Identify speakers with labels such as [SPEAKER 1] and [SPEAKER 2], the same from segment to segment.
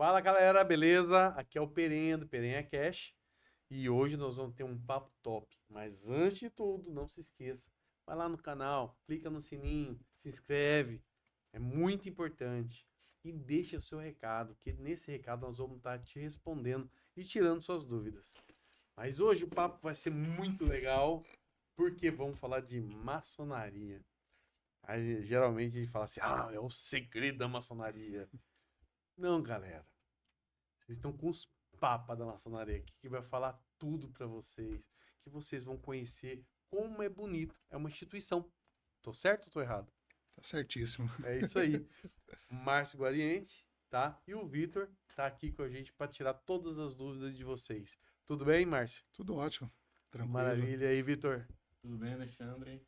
[SPEAKER 1] Fala galera, beleza? Aqui é o Perenha do Perenha Cash e hoje nós vamos ter um papo top. Mas antes de tudo, não se esqueça, vai lá no canal, clica no sininho, se inscreve, é muito importante. E deixa o seu recado, que nesse recado nós vamos estar te respondendo e tirando suas dúvidas. Mas hoje o papo vai ser muito legal, porque vamos falar de maçonaria. Aí, geralmente a gente fala assim, é o segredo da maçonaria. Não, galera. Vocês estão com os papas da maçonaria aqui, que vai falar tudo para vocês, que vocês vão conhecer como é bonito. É uma instituição. Tô certo ou tô errado?
[SPEAKER 2] Tá certíssimo.
[SPEAKER 1] É isso aí. Márcio Guariente, tá? E o Vitor tá aqui com a gente para tirar todas as dúvidas de vocês. Tudo bem, Márcio?
[SPEAKER 2] Tudo ótimo, tranquilo.
[SPEAKER 1] Maravilha aí, Vitor.
[SPEAKER 3] Tudo bem, Alexandre?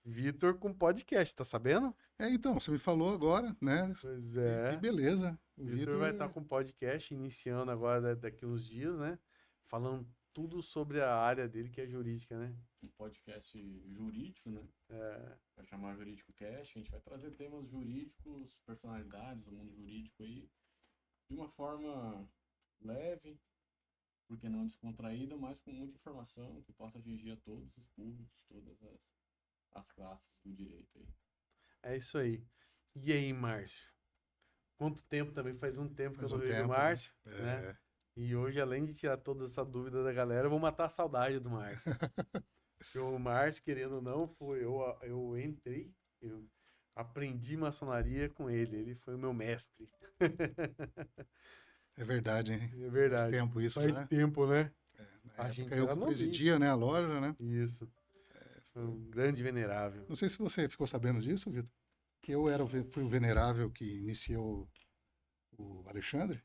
[SPEAKER 1] Vitor com podcast, tá sabendo?
[SPEAKER 2] Então, você me falou agora, né?
[SPEAKER 1] Pois
[SPEAKER 2] Que
[SPEAKER 1] é.
[SPEAKER 2] beleza. O
[SPEAKER 1] Vitor vai estar
[SPEAKER 2] Vitor,
[SPEAKER 1] com podcast iniciando agora daqui uns dias, né? Falando tudo sobre a área dele, que é jurídica, né?
[SPEAKER 3] Um podcast jurídico, né?
[SPEAKER 1] É,
[SPEAKER 3] Vai chamar Jurídico Cast. A gente vai trazer temas jurídicos, personalidades do mundo jurídico aí, de uma forma leve, porque não descontraída, mas com muita informação que possa atingir a todos os públicos, todas as classes do direito aí.
[SPEAKER 1] é isso aí. E aí, Márcio? Quanto tempo também? Faz um tempo que eu
[SPEAKER 2] faz
[SPEAKER 1] não
[SPEAKER 2] um
[SPEAKER 1] vejo o
[SPEAKER 2] tempo, né?
[SPEAKER 1] Márcio, né? E hoje, além de tirar toda essa dúvida da galera, eu vou matar a saudade do Márcio. Porque o Márcio, querendo ou não, eu entrei, eu aprendi maçonaria com ele. Ele foi o meu mestre.
[SPEAKER 2] É verdade, hein?
[SPEAKER 1] É
[SPEAKER 2] Faz
[SPEAKER 1] verdade.
[SPEAKER 2] tempo isso
[SPEAKER 1] Faz
[SPEAKER 2] já.
[SPEAKER 1] tempo, né?
[SPEAKER 2] Na
[SPEAKER 1] A
[SPEAKER 2] época
[SPEAKER 1] gente
[SPEAKER 2] eu
[SPEAKER 1] era
[SPEAKER 2] que
[SPEAKER 1] novinho.
[SPEAKER 2] presidia, né, a loja, né?
[SPEAKER 1] Isso. Foi um grande venerável.
[SPEAKER 2] Não sei se você ficou sabendo disso, Vitor, que eu fui o venerável que iniciou o Alexandre.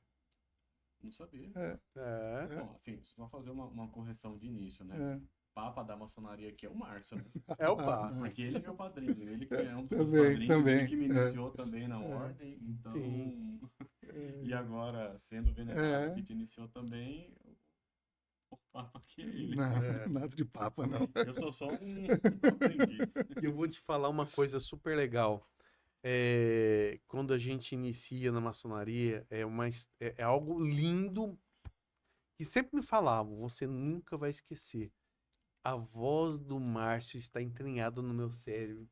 [SPEAKER 3] Não sabia.
[SPEAKER 2] É,
[SPEAKER 1] É.
[SPEAKER 2] é,
[SPEAKER 3] Bom, assim, só fazer uma correção de início, né?
[SPEAKER 2] é.
[SPEAKER 3] Papa da maçonaria aqui é o Márcio, né?
[SPEAKER 1] É o
[SPEAKER 2] Ah,
[SPEAKER 1] pá.
[SPEAKER 2] não.
[SPEAKER 3] Porque ele é meu padrinho, ele que é um dos
[SPEAKER 2] Também,
[SPEAKER 3] padrinhos, ele
[SPEAKER 2] também.
[SPEAKER 3] que me iniciou também na ordem,
[SPEAKER 1] Sim.
[SPEAKER 3] então.
[SPEAKER 2] É,
[SPEAKER 3] E agora, sendo venerável
[SPEAKER 2] é.
[SPEAKER 3] que te iniciou também, o Papa que é ele.
[SPEAKER 2] Não,
[SPEAKER 1] É.
[SPEAKER 2] nada de papa, não.
[SPEAKER 3] Eu sou só um aprendiz.
[SPEAKER 1] E eu vou te falar uma coisa super legal. Quando a gente inicia na maçonaria, é algo lindo que sempre me falavam, você nunca vai esquecer. A voz do Márcio está entranhada no meu cérebro.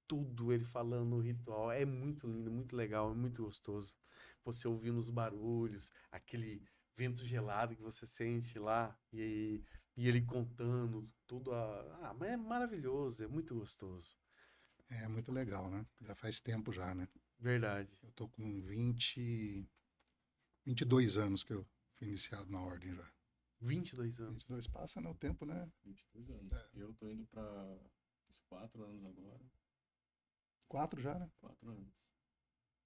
[SPEAKER 1] Tudo ele falando no ritual. É muito lindo, muito legal, é muito gostoso. Você ouvindo os barulhos, aquele vento gelado que você sente lá, e ele contando tudo. Mas é maravilhoso, é muito gostoso.
[SPEAKER 2] É muito legal, né? Já faz tempo já, né?
[SPEAKER 1] Verdade.
[SPEAKER 2] Eu tô com 22 anos que eu fui iniciado na ordem já.
[SPEAKER 1] 22 anos.
[SPEAKER 2] 22 passa, né? O tempo, né?
[SPEAKER 3] 22 anos.
[SPEAKER 2] É.
[SPEAKER 3] Eu tô indo para uns 4 anos agora.
[SPEAKER 2] 4 já, né?
[SPEAKER 3] 4 anos.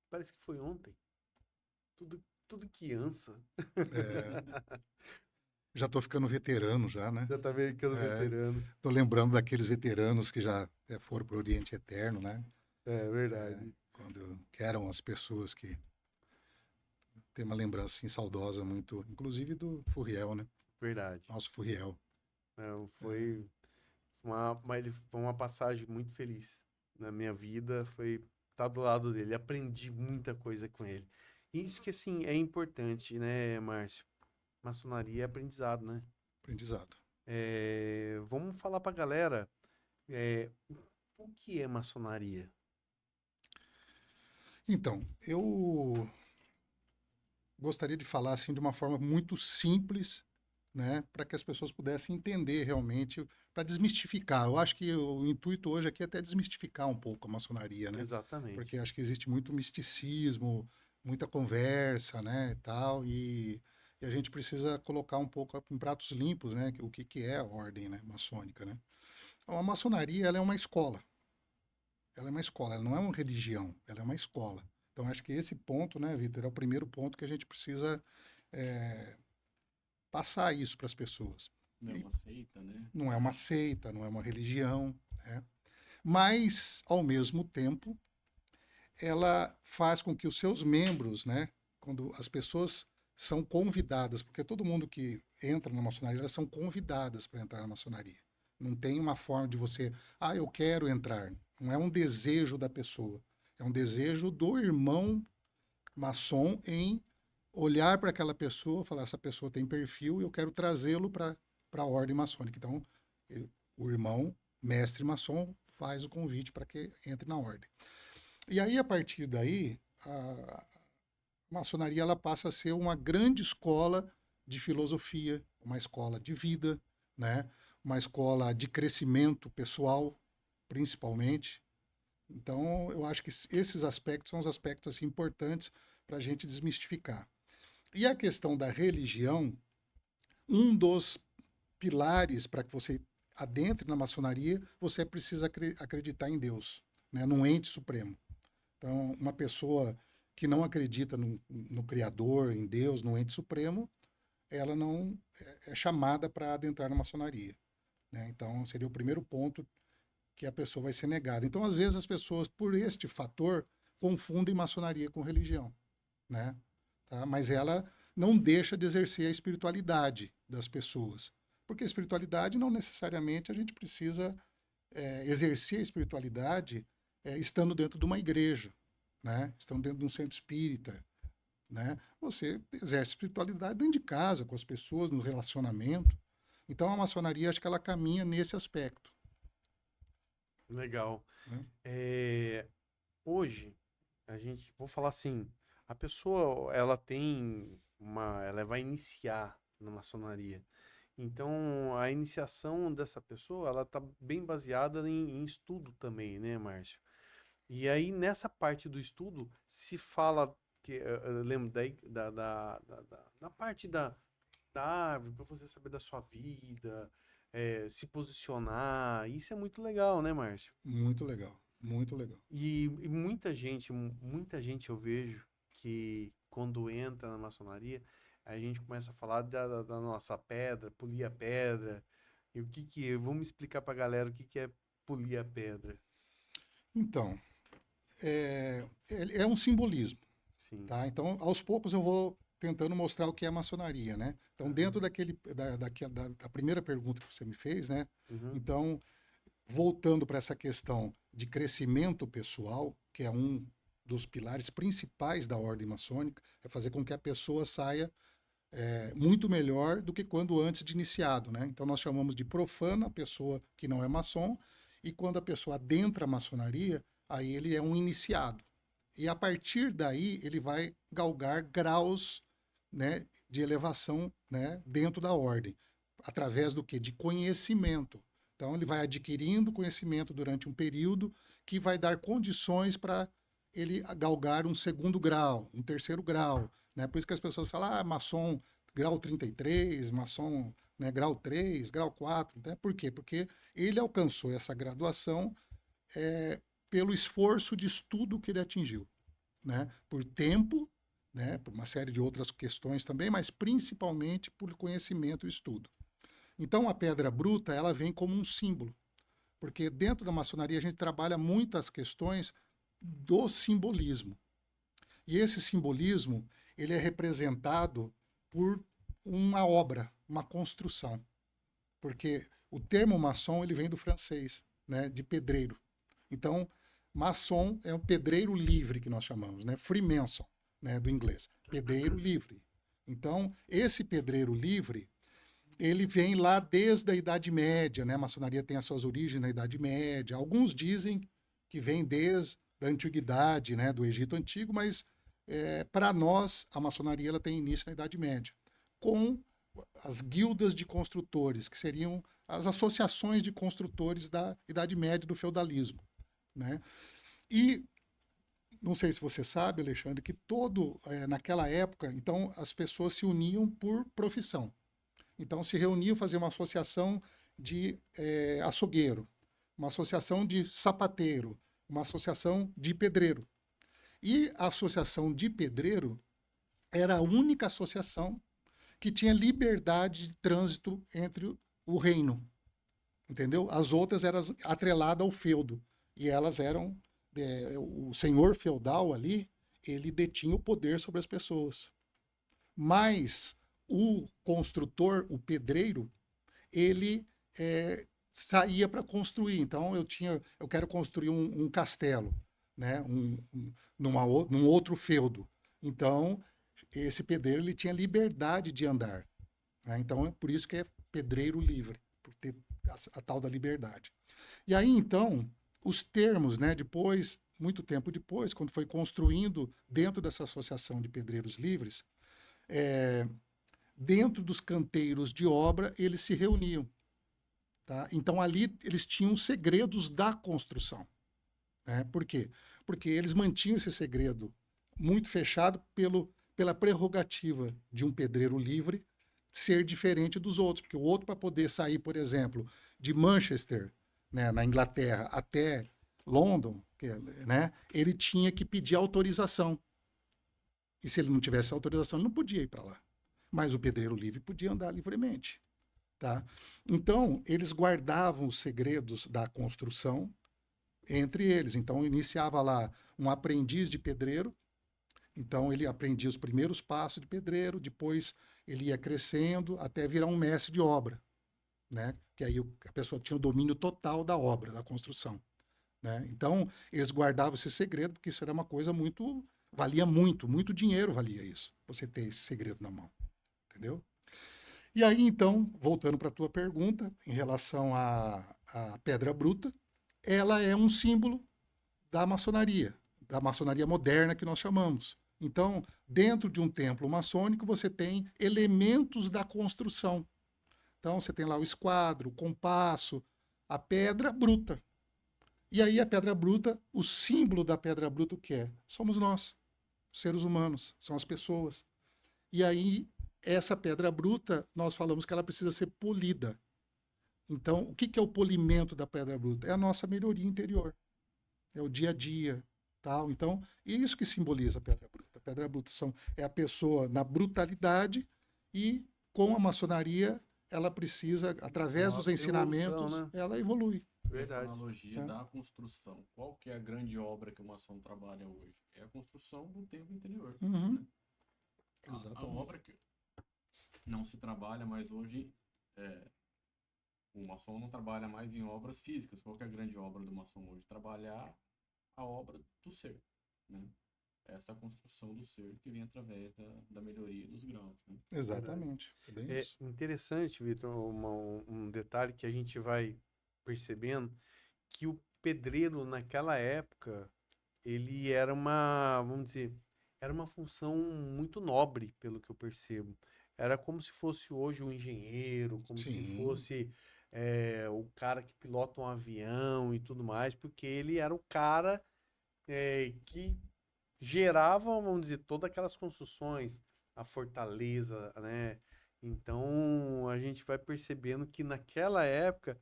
[SPEAKER 1] Parece que foi ontem. Tudo criança.
[SPEAKER 2] É, já tô ficando veterano já, né?
[SPEAKER 1] Já tá ficando
[SPEAKER 2] É,
[SPEAKER 1] veterano.
[SPEAKER 2] tô lembrando daqueles veteranos que já foram pro Oriente Eterno, né?
[SPEAKER 1] É verdade.
[SPEAKER 2] Que eram as pessoas que tem uma lembrança assim, saudosa muito, inclusive do Furriel, né?
[SPEAKER 1] Verdade.
[SPEAKER 2] Nosso Furriel.
[SPEAKER 1] Não,
[SPEAKER 2] É,
[SPEAKER 1] foi uma passagem muito feliz na minha vida. Foi estar do lado dele. Aprendi muita coisa com ele. Isso que, assim, é importante, né, Márcio? Maçonaria é aprendizado, né?
[SPEAKER 2] aprendizado.
[SPEAKER 1] Vamos falar pra galera é, o que é maçonaria?
[SPEAKER 2] Então, eu gostaria de falar assim de uma forma muito simples, né, para que as pessoas pudessem entender realmente, para desmistificar. Eu acho que o intuito hoje aqui é até desmistificar um pouco a maçonaria, né?
[SPEAKER 1] Exatamente.
[SPEAKER 2] Porque acho que existe muito misticismo, muita conversa, né, e tal, e a gente precisa colocar um pouco em pratos limpos, né, o que que é a ordem, né, maçônica, né? Então, a maçonaria, ela é uma escola. Ela é uma escola, ela não é uma religião, ela é uma escola. Então, acho que esse ponto, né, Vitor, é o primeiro ponto que a gente precisa é, passar isso para as pessoas.
[SPEAKER 3] Não é
[SPEAKER 2] E
[SPEAKER 3] uma seita, né?
[SPEAKER 2] não é uma seita, não é uma religião, né? Mas, ao mesmo tempo, ela faz com que os seus membros, né, quando as pessoas são convidadas, porque todo mundo que entra na maçonaria, elas são convidadas para entrar na maçonaria. Não tem uma forma de você, eu quero entrar. Não é um desejo da pessoa, é um desejo do irmão maçom em olhar para aquela pessoa, falar, essa pessoa tem perfil e eu quero trazê-lo para a ordem maçônica. Então, o irmão, mestre maçom, faz o convite para que entre na ordem. E aí, a partir daí, a maçonaria ela passa a ser uma grande escola de filosofia, uma escola de vida, né? Uma escola de crescimento pessoal, principalmente. Então, eu acho que esses aspectos são os aspectos assim, importantes para a gente desmistificar. E a questão da religião, um dos pilares para que você adentre na maçonaria, você precisa acreditar em Deus, né? Num ente supremo. Então, uma pessoa que não acredita no Criador, em Deus, no ente supremo, ela não é chamada para adentrar na maçonaria, né? Então, seria o primeiro ponto que a pessoa vai ser negada. Então, às vezes, as pessoas, por este fator, confundem maçonaria com religião, né? Tá? Mas ela não deixa de exercer a espiritualidade das pessoas. Porque a espiritualidade não necessariamente a gente precisa exercer a espiritualidade estando dentro de uma igreja, né? Estando dentro de um centro espírita, né? Você exerce espiritualidade dentro de casa, com as pessoas, no relacionamento. Então a maçonaria, acho que ela caminha nesse aspecto.
[SPEAKER 1] Legal.
[SPEAKER 2] Né?
[SPEAKER 1] Hoje, vou falar assim, a pessoa, ela vai iniciar na maçonaria. Então, a iniciação dessa pessoa, ela tá bem baseada em estudo também, né, Márcio? E aí, nessa parte do estudo, se fala que eu lembro daí da parte da árvore, para você saber da sua vida, se posicionar. Isso é muito legal, né, Márcio?
[SPEAKER 2] Muito legal, muito legal.
[SPEAKER 1] E muita gente eu vejo que quando entra na maçonaria, a gente começa a falar da nossa pedra, polir a pedra. E vamos explicar pra galera o que que é polir a pedra.
[SPEAKER 2] Então, é um simbolismo,
[SPEAKER 1] Sim.
[SPEAKER 2] tá? Então, aos poucos eu vou tentando mostrar o que é a maçonaria, né? Então, dentro da primeira pergunta que você me fez, né?
[SPEAKER 1] Uhum.
[SPEAKER 2] Então, voltando para essa questão de crescimento pessoal, que é um dos pilares principais da ordem maçônica, é fazer com que a pessoa saia muito melhor do que quando antes de iniciado, né? Então nós chamamos de profana a pessoa que não é maçom, e quando a pessoa adentra a maçonaria, aí ele é um iniciado. E a partir daí ele vai galgar graus, né, de elevação, né, dentro da ordem, através do que? De conhecimento. Então ele vai adquirindo conhecimento durante um período que vai dar condições para ele galgar um segundo grau, um terceiro grau, né? Por isso que as pessoas falam, maçom grau 33, maçom, né, grau 3, grau 4, né? Por quê? Porque ele alcançou essa graduação pelo esforço de estudo que ele atingiu, né? Por tempo, né? Por uma série de outras questões também, mas principalmente por conhecimento e estudo. Então a pedra bruta, ela vem como um símbolo, porque dentro da maçonaria a gente trabalha muitas questões do simbolismo. E esse simbolismo, ele é representado por uma obra, uma construção. Porque o termo maçom, ele vem do francês, né, de pedreiro. Então, maçom é um pedreiro livre que nós chamamos, né, freemason, né, do inglês, pedreiro livre. Então, esse pedreiro livre, ele vem lá desde a Idade Média, né? A maçonaria tem as suas origens na Idade Média. Alguns dizem que vem desde a antiguidade, né, do Egito Antigo, mas para nós a maçonaria ela tem início na Idade Média, com as guildas de construtores, que seriam as associações de construtores da Idade Média do feudalismo, né? E não sei se você sabe, Alexandre, que naquela época, então as pessoas se uniam por profissão. Então se reuniam, faziam uma associação de açougueiro, uma associação de sapateiro, uma associação de pedreiro. E a associação de pedreiro era a única associação que tinha liberdade de trânsito entre o reino, entendeu? As outras eram atreladas ao feudo, e elas eram, o senhor feudal ali, ele detinha o poder sobre as pessoas. Mas o construtor, o pedreiro, ele saía para construir. Então eu quero construir um castelo, né? Num outro feudo. Então, esse pedreiro ele tinha liberdade de andar, né? Então, é por isso que é pedreiro livre, por ter a tal da liberdade. E aí, então, os termos, né, depois, muito tempo depois, quando foi construindo dentro dessa associação de pedreiros livres, é, dentro dos canteiros de obra, eles se reuniam. Tá? Então, ali, eles tinham segredos da construção. Né? Por quê? Porque eles mantinham esse segredo muito fechado pela prerrogativa de um pedreiro livre ser diferente dos outros. Porque o outro, para poder sair, por exemplo, de Manchester, né, na Inglaterra, até London, né, ele tinha que pedir autorização. E se ele não tivesse autorização, ele não podia ir para lá. Mas o pedreiro livre podia andar livremente. Tá? Então, eles guardavam os segredos da construção entre eles. Então, iniciava lá um aprendiz de pedreiro. Então, ele aprendia os primeiros passos de pedreiro, depois ele ia crescendo até virar um mestre de obra, né? Que aí a pessoa tinha o domínio total da obra, da construção, né? Então, eles guardavam esse segredo, porque isso era uma coisa muito... Valia muito, muito dinheiro valia isso, você ter esse segredo na mão, entendeu? E aí, então, voltando para a tua pergunta, em relação à pedra bruta, ela é um símbolo da maçonaria moderna que nós chamamos. Então, dentro de um templo maçônico, você tem elementos da construção. Então, você tem lá o esquadro, o compasso, a pedra bruta. E aí, a pedra bruta, o símbolo da pedra bruta, o que é? Somos nós, os seres humanos, são as pessoas. E aí, essa pedra bruta, nós falamos que ela precisa ser polida. Então, o que é o polimento da pedra bruta? É a nossa melhoria interior. É o dia a dia, tal. Então, é isso que simboliza a pedra bruta. A pedra bruta é a pessoa na brutalidade e com a maçonaria ela precisa, através dos
[SPEAKER 1] Nossa,
[SPEAKER 2] ensinamentos,
[SPEAKER 1] evolução, né?
[SPEAKER 2] ela evolui.
[SPEAKER 3] Essa
[SPEAKER 1] Verdade.
[SPEAKER 3] analogia
[SPEAKER 2] É.
[SPEAKER 3] da construção. Qual que é a grande obra que o maçom trabalha hoje? É a construção do templo interior.
[SPEAKER 2] Uhum.
[SPEAKER 3] Né? A
[SPEAKER 2] Exatamente.
[SPEAKER 3] obra que não se trabalha mais hoje, o maçom não trabalha mais em obras físicas. Qual que é a grande obra do maçom hoje? Trabalhar a obra do ser, né? Essa construção do ser que vem através da melhoria dos graus, né?
[SPEAKER 2] Exatamente. É bem
[SPEAKER 1] É
[SPEAKER 2] isso.
[SPEAKER 1] interessante, Vitor, um detalhe que a gente vai percebendo, que o pedreiro naquela época, ele era vamos dizer, era uma função muito nobre, pelo que eu percebo. Era como se fosse hoje um engenheiro, como se
[SPEAKER 2] Sim,
[SPEAKER 1] fosse o cara que pilota um avião e tudo mais, porque ele era o cara que gerava, vamos dizer, todas aquelas construções, a fortaleza, né? Então a gente vai percebendo que naquela época,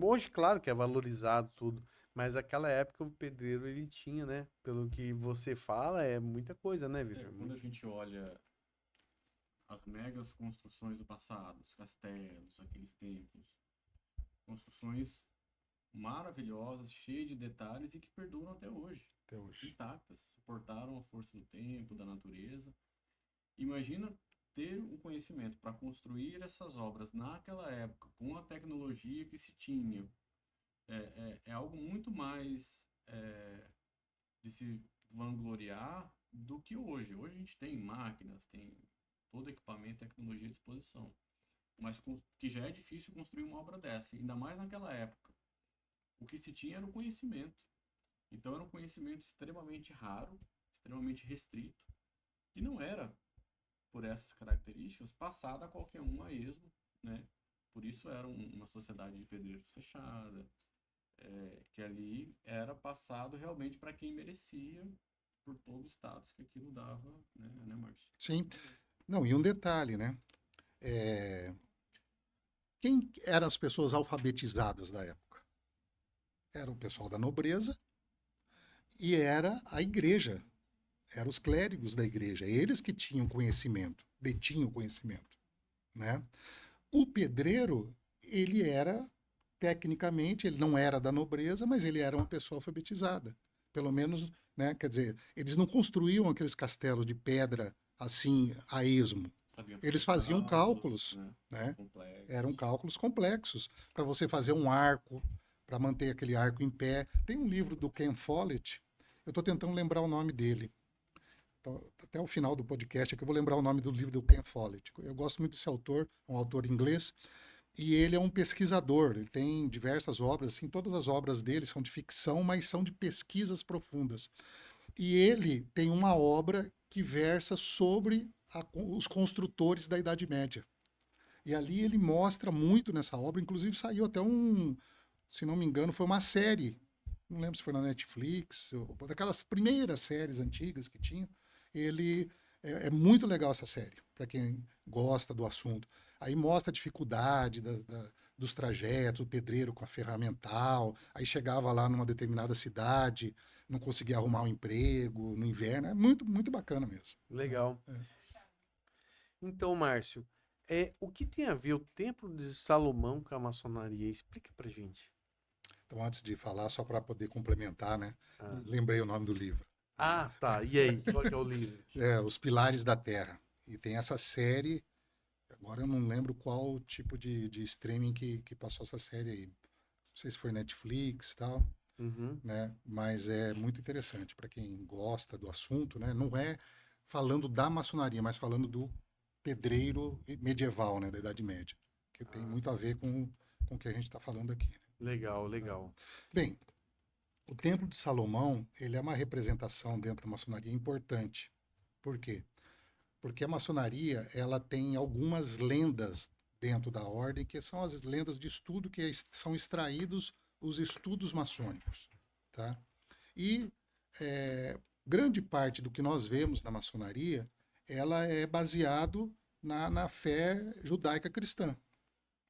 [SPEAKER 1] hoje, claro que é valorizado tudo, mas naquela época o pedreiro ele tinha, né? Pelo que você fala, é muita coisa, né, Vitor?
[SPEAKER 3] Quando a gente olha as megas construções do passado, os castelos, aqueles templos, construções maravilhosas, cheias de detalhes e que perduram até hoje,
[SPEAKER 2] até hoje.
[SPEAKER 3] intactas, suportaram a força do tempo, da natureza. Imagina ter o conhecimento para construir essas obras naquela época, com a tecnologia que se tinha. É algo muito mais de se vangloriar do que hoje. Hoje a gente tem máquinas, tem todo equipamento e tecnologia à disposição. Mas que já é difícil construir uma obra dessa, ainda mais naquela época. O que se tinha era o conhecimento. Então era um conhecimento extremamente raro, extremamente restrito, e não era, por essas características, passado a qualquer um a esmo, né? Por isso era uma sociedade de pedreiros fechada, que ali era passado realmente para quem merecia, por todo o status que aquilo dava, né, Márcio?
[SPEAKER 2] Sim. Não, e um detalhe, né? Quem eram as pessoas alfabetizadas da época? Era o pessoal da nobreza e era a igreja. Eram os clérigos da igreja. Eles que tinham conhecimento, detinham conhecimento, né? O pedreiro, ele era, tecnicamente, ele não era da nobreza, mas ele era uma pessoa alfabetizada. Pelo menos, né? Quer dizer, eles não construíam aqueles castelos de pedra assim, a esmo. Eles faziam cálculos, né? Eram cálculos complexos para você fazer um arco, para manter aquele arco em pé. Tem um livro do Ken Follett, eu estou tentando lembrar o nome dele. até o final do podcast, que eu vou lembrar o nome do livro do Ken Follett. Eu gosto muito desse autor, um autor inglês, e ele é um pesquisador. Ele tem diversas obras, assim, todas as obras dele são de ficção, mas são de pesquisas profundas. E ele tem uma obra que versa sobre os construtores da Idade Média. E ali ele mostra muito nessa obra, inclusive saiu até se não me engano, foi uma série, não lembro se foi na Netflix, ou daquelas primeiras séries antigas que tinha. Ele é muito legal essa série, para quem gosta do assunto. Aí mostra a dificuldade dos trajetos, o pedreiro com a ferramental, aí chegava lá numa determinada cidade, não conseguia arrumar um emprego no inverno. É muito, muito bacana mesmo.
[SPEAKER 1] Legal.
[SPEAKER 2] É.
[SPEAKER 1] Então, Márcio, o que tem a ver o Templo de Salomão com a maçonaria? Explica pra gente.
[SPEAKER 2] Então, antes de falar, só para poder complementar, né?
[SPEAKER 1] Ah.
[SPEAKER 2] Lembrei o nome do livro.
[SPEAKER 1] Tá. E aí? Qual que é o livro?
[SPEAKER 2] Os Pilares da Terra. E tem essa série, agora eu não lembro qual tipo de streaming que passou essa série aí. Não sei se foi Netflix e tal,
[SPEAKER 1] Uhum.
[SPEAKER 2] né? Mas é muito interessante para quem gosta do assunto, né? Não é falando da maçonaria, mas falando do pedreiro medieval, né? Da Idade Média, que tem muito a ver com o que a gente está falando aqui.
[SPEAKER 1] Legal, legal.
[SPEAKER 2] Bem, o Templo de Salomão, ele é uma representação dentro da maçonaria importante. Por quê? Porque a maçonaria, ela tem algumas lendas dentro da ordem, que são as lendas de estudo que são extraídos os estudos maçônicos, tá? E grande parte do que nós vemos na maçonaria, ela é baseado na fé judaica cristã,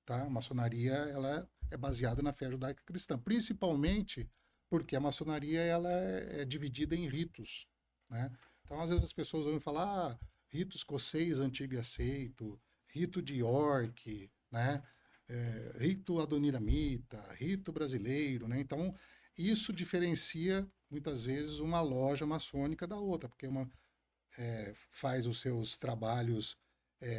[SPEAKER 2] tá? A maçonaria, ela é baseada na fé judaica cristã, principalmente porque a maçonaria ela é dividida em ritos, né? Então, às vezes as pessoas vão falar, rito escocês antigo e aceito, rito de York, né? Rito adoniramita, rito brasileiro, né? Então, isso diferencia muitas vezes uma loja maçônica da outra, porque uma faz os seus trabalhos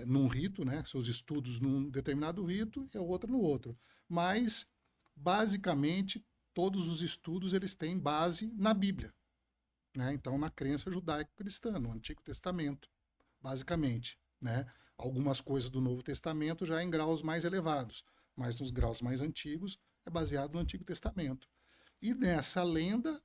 [SPEAKER 2] num rito, né? Seus estudos num determinado rito e a outra no outro. Mas, basicamente, todos os estudos eles têm base na Bíblia, né? Então, na crença judaico-cristã, no Antigo Testamento, basicamente, né? Algumas coisas do Novo Testamento já em graus mais elevados, mas nos graus mais antigos é baseado no Antigo Testamento. E nessa lenda,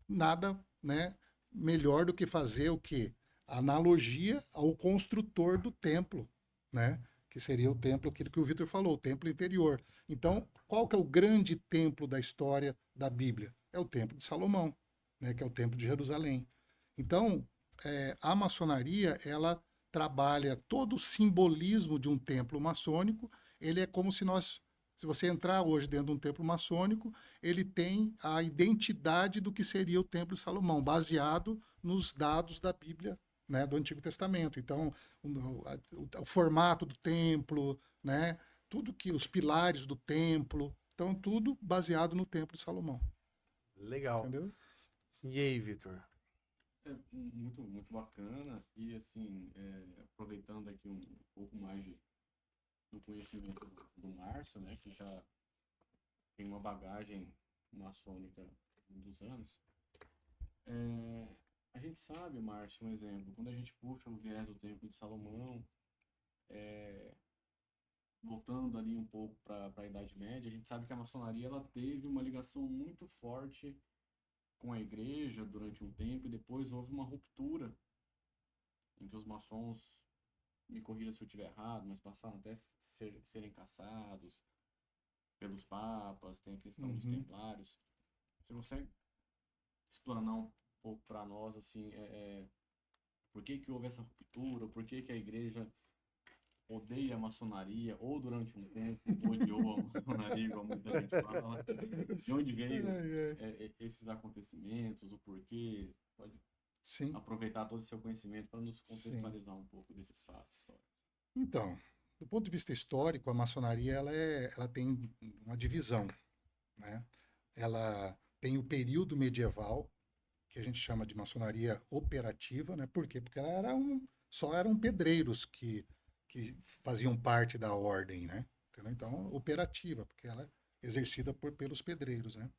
[SPEAKER 2] nada, né, melhor do que fazer o quê? Analogia ao construtor do templo, né? Que seria o templo, aquilo que o Vitor falou, o templo interior. Então, qual que é o grande templo da história da Bíblia? É o templo de Salomão, né? Que é o templo de Jerusalém. Então, a maçonaria, ela trabalha todo o simbolismo de um templo maçônico. Ele é como se você entrar hoje dentro de um templo maçônico, ele tem a identidade do que seria o Templo de Salomão, baseado nos dados da Bíblia, né, do Antigo Testamento. Então, o formato do templo, né, tudo que os pilares do templo, então tudo baseado no Templo de Salomão.
[SPEAKER 1] Legal.
[SPEAKER 2] Entendeu?
[SPEAKER 1] E aí, Vitor?
[SPEAKER 3] Muito, muito bacana. E assim, aproveitando aqui um pouco mais do conhecimento do Márcio, né, que já tem uma bagagem maçônica dos anos. A gente sabe, Márcio, um exemplo, quando a gente puxa o viés do Templo de Salomão, voltando ali um pouco para a Idade Média, a gente sabe que a maçonaria ela teve uma ligação muito forte com a igreja durante um tempo, e depois houve uma ruptura em que os maçons, me corrija se eu estiver errado, mas passaram até serem caçados pelos papas, tem a questão dos templários. Você consegue explanar um pouco para nós, assim, por que houve essa ruptura, por que a igreja odeia a maçonaria, ou durante um tempo odiou a maçonaria, igual muita gente fala? De onde veio esses acontecimentos, o porquê? Pode
[SPEAKER 2] Sim.
[SPEAKER 3] aproveitar todo o seu conhecimento para nos contextualizar um pouco desses fatos históricos.
[SPEAKER 2] Então, do ponto de vista histórico, a maçonaria ela tem uma divisão, né? Ela tem o período medieval, que a gente chama de maçonaria operativa, né? Por quê? Porque só eram pedreiros que faziam parte da ordem, né? Entendeu? Então, operativa, porque ela é exercida pelos pedreiros, né?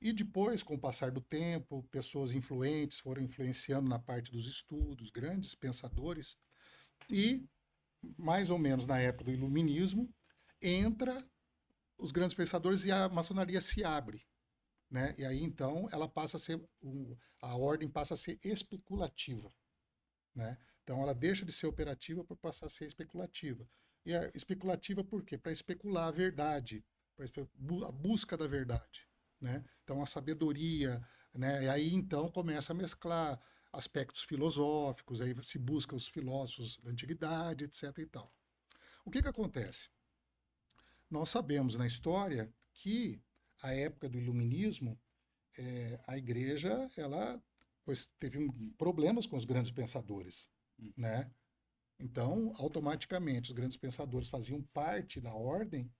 [SPEAKER 2] E depois, com o passar do tempo, pessoas influentes foram influenciando na parte dos estudos, grandes pensadores, e mais ou menos na época do Iluminismo, entra os grandes pensadores e a maçonaria se abre, né? E aí então ela passa a ser a ordem passa a ser especulativa, né? Então ela deixa de ser operativa para passar a ser especulativa. E é especulativa por quê? Para especular a verdade, para a busca da verdade, né? Então a sabedoria, né? E aí então começa a mesclar aspectos filosóficos, aí se busca os filósofos da antiguidade, etc e tal. O que que acontece? Nós sabemos na história que a época do Iluminismo, a igreja, ela pois, teve problemas com os grandes pensadores, né? Então, automaticamente, os grandes pensadores faziam parte da ordem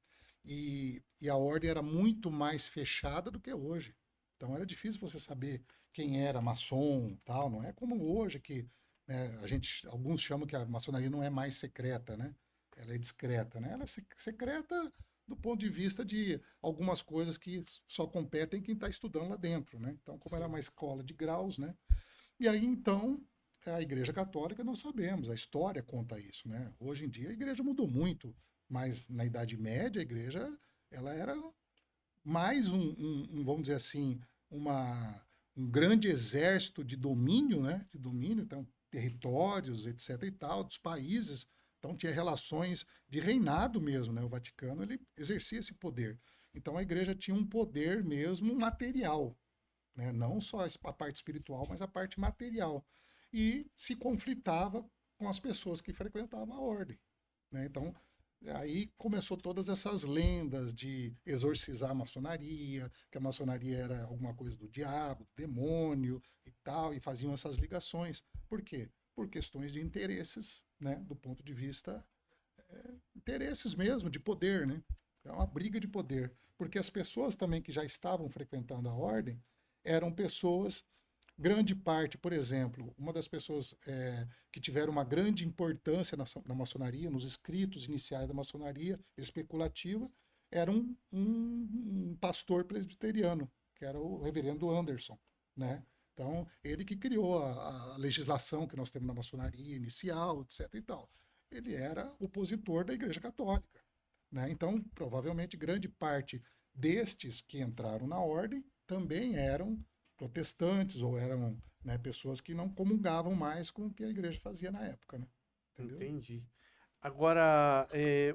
[SPEAKER 2] e a ordem era muito mais fechada do que hoje. Então, era difícil você saber quem era maçom, tal. Não é como hoje que, né, alguns chamam que a maçonaria não é mais secreta, né? Ela é discreta, né? Ela é secreta do ponto de vista de algumas coisas que só competem quem está estudando lá dentro, né? Então, como era uma escola de graus, né? E aí, então, a Igreja Católica, nós sabemos, a história conta isso, né? Hoje em dia, a Igreja mudou muito, mas na Idade Média, a Igreja, ela era mais vamos dizer assim, um grande exército de domínio, né? De domínio, então, territórios, etc. e tal, dos países. Então, tinha relações de reinado mesmo, né? O Vaticano, ele exercia esse poder. Então, a Igreja tinha um poder mesmo material, né? Não só a parte espiritual, mas a parte material. E se conflitava com as pessoas que frequentavam a ordem, né? Então, aí começou todas essas lendas de exorcizar a maçonaria, que a maçonaria era alguma coisa do diabo, do demônio e tal, e faziam essas ligações. Por quê? Por questões de interesses, né? Do ponto de vista, interesses mesmo, de poder, né? É uma briga de poder. Porque as pessoas também que já estavam frequentando a ordem eram pessoas, grande parte, por exemplo, uma das pessoas que tiveram uma grande importância na maçonaria, nos escritos iniciais da maçonaria especulativa, era um pastor presbiteriano, que era o reverendo Anderson, né? Então, ele que criou a legislação que nós temos na maçonaria inicial, etc e tal. Ele era opositor da Igreja Católica, né? Então, provavelmente, grande parte destes que entraram na ordem também eram protestantes ou eram, né, pessoas que não comungavam mais com o que a igreja fazia na época, né? Entendeu?
[SPEAKER 1] Entendi. Agora,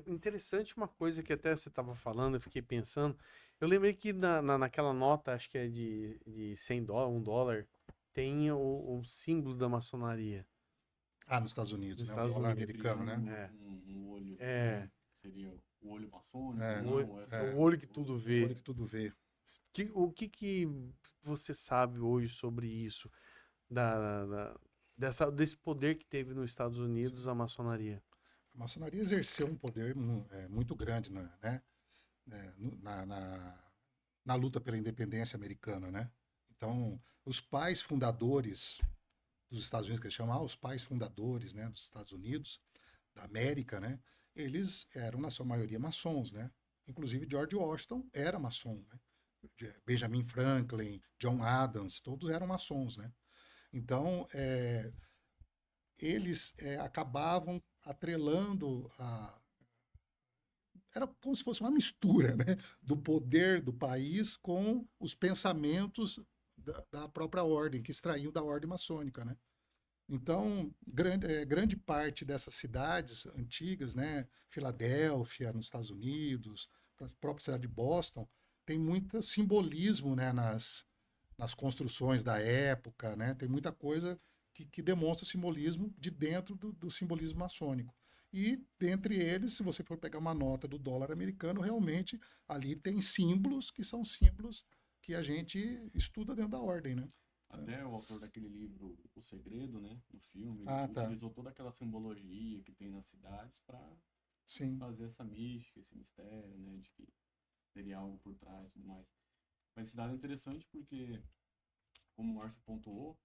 [SPEAKER 1] interessante uma coisa que até você estava falando, eu fiquei pensando. Eu lembrei que naquela nota, acho que é de $100, $1, tem o símbolo da maçonaria
[SPEAKER 2] Ah, nos Estados Unidos,
[SPEAKER 1] nos
[SPEAKER 2] né? O
[SPEAKER 1] Estados
[SPEAKER 2] dólar
[SPEAKER 1] Unidos.
[SPEAKER 2] americano, né?
[SPEAKER 1] É,
[SPEAKER 3] Um olho,
[SPEAKER 1] é,
[SPEAKER 3] né? Seria o olho maçônico,
[SPEAKER 2] É,
[SPEAKER 3] não,
[SPEAKER 1] é o
[SPEAKER 2] é,
[SPEAKER 1] olho que tudo
[SPEAKER 2] o olho
[SPEAKER 1] vê.
[SPEAKER 2] que tudo vê.
[SPEAKER 1] O que que você sabe hoje sobre isso, desse poder que teve nos Estados Unidos
[SPEAKER 2] Sim.
[SPEAKER 1] a maçonaria?
[SPEAKER 2] A maçonaria exerceu um poder muito grande, né? Na luta pela independência americana, né? Então, os pais fundadores dos Estados Unidos, que eles chamam os pais fundadores, né, dos Estados Unidos, da América, né? Eles eram, na sua maioria, maçons, né? Inclusive, George Washington era maçom, né? Benjamin Franklin, John Adams, todos eram maçons, né? Então, eles acabavam atrelando era como se fosse uma mistura, né, do poder do país com os pensamentos da própria ordem, que extraíam da ordem maçônica, né? Então, grande parte dessas cidades antigas, né, Filadélfia, nos Estados Unidos, a própria cidade de Boston, tem muito simbolismo, né, nas construções da época, né? Tem muita coisa que demonstra o simbolismo de dentro do simbolismo maçônico. E, dentre eles, se você for pegar uma nota do dólar americano, realmente ali tem símbolos que são símbolos que a gente estuda dentro da ordem, né?
[SPEAKER 3] Até o autor daquele livro O Segredo, né, no filme, ele
[SPEAKER 2] Ah, tá.
[SPEAKER 3] utilizou toda aquela simbologia que tem nas cidades para
[SPEAKER 2] Sim.
[SPEAKER 3] fazer essa mística, esse mistério, né, de que teria algo por trás e tudo mais. Mas esse dado é interessante porque, como o Márcio pontuou,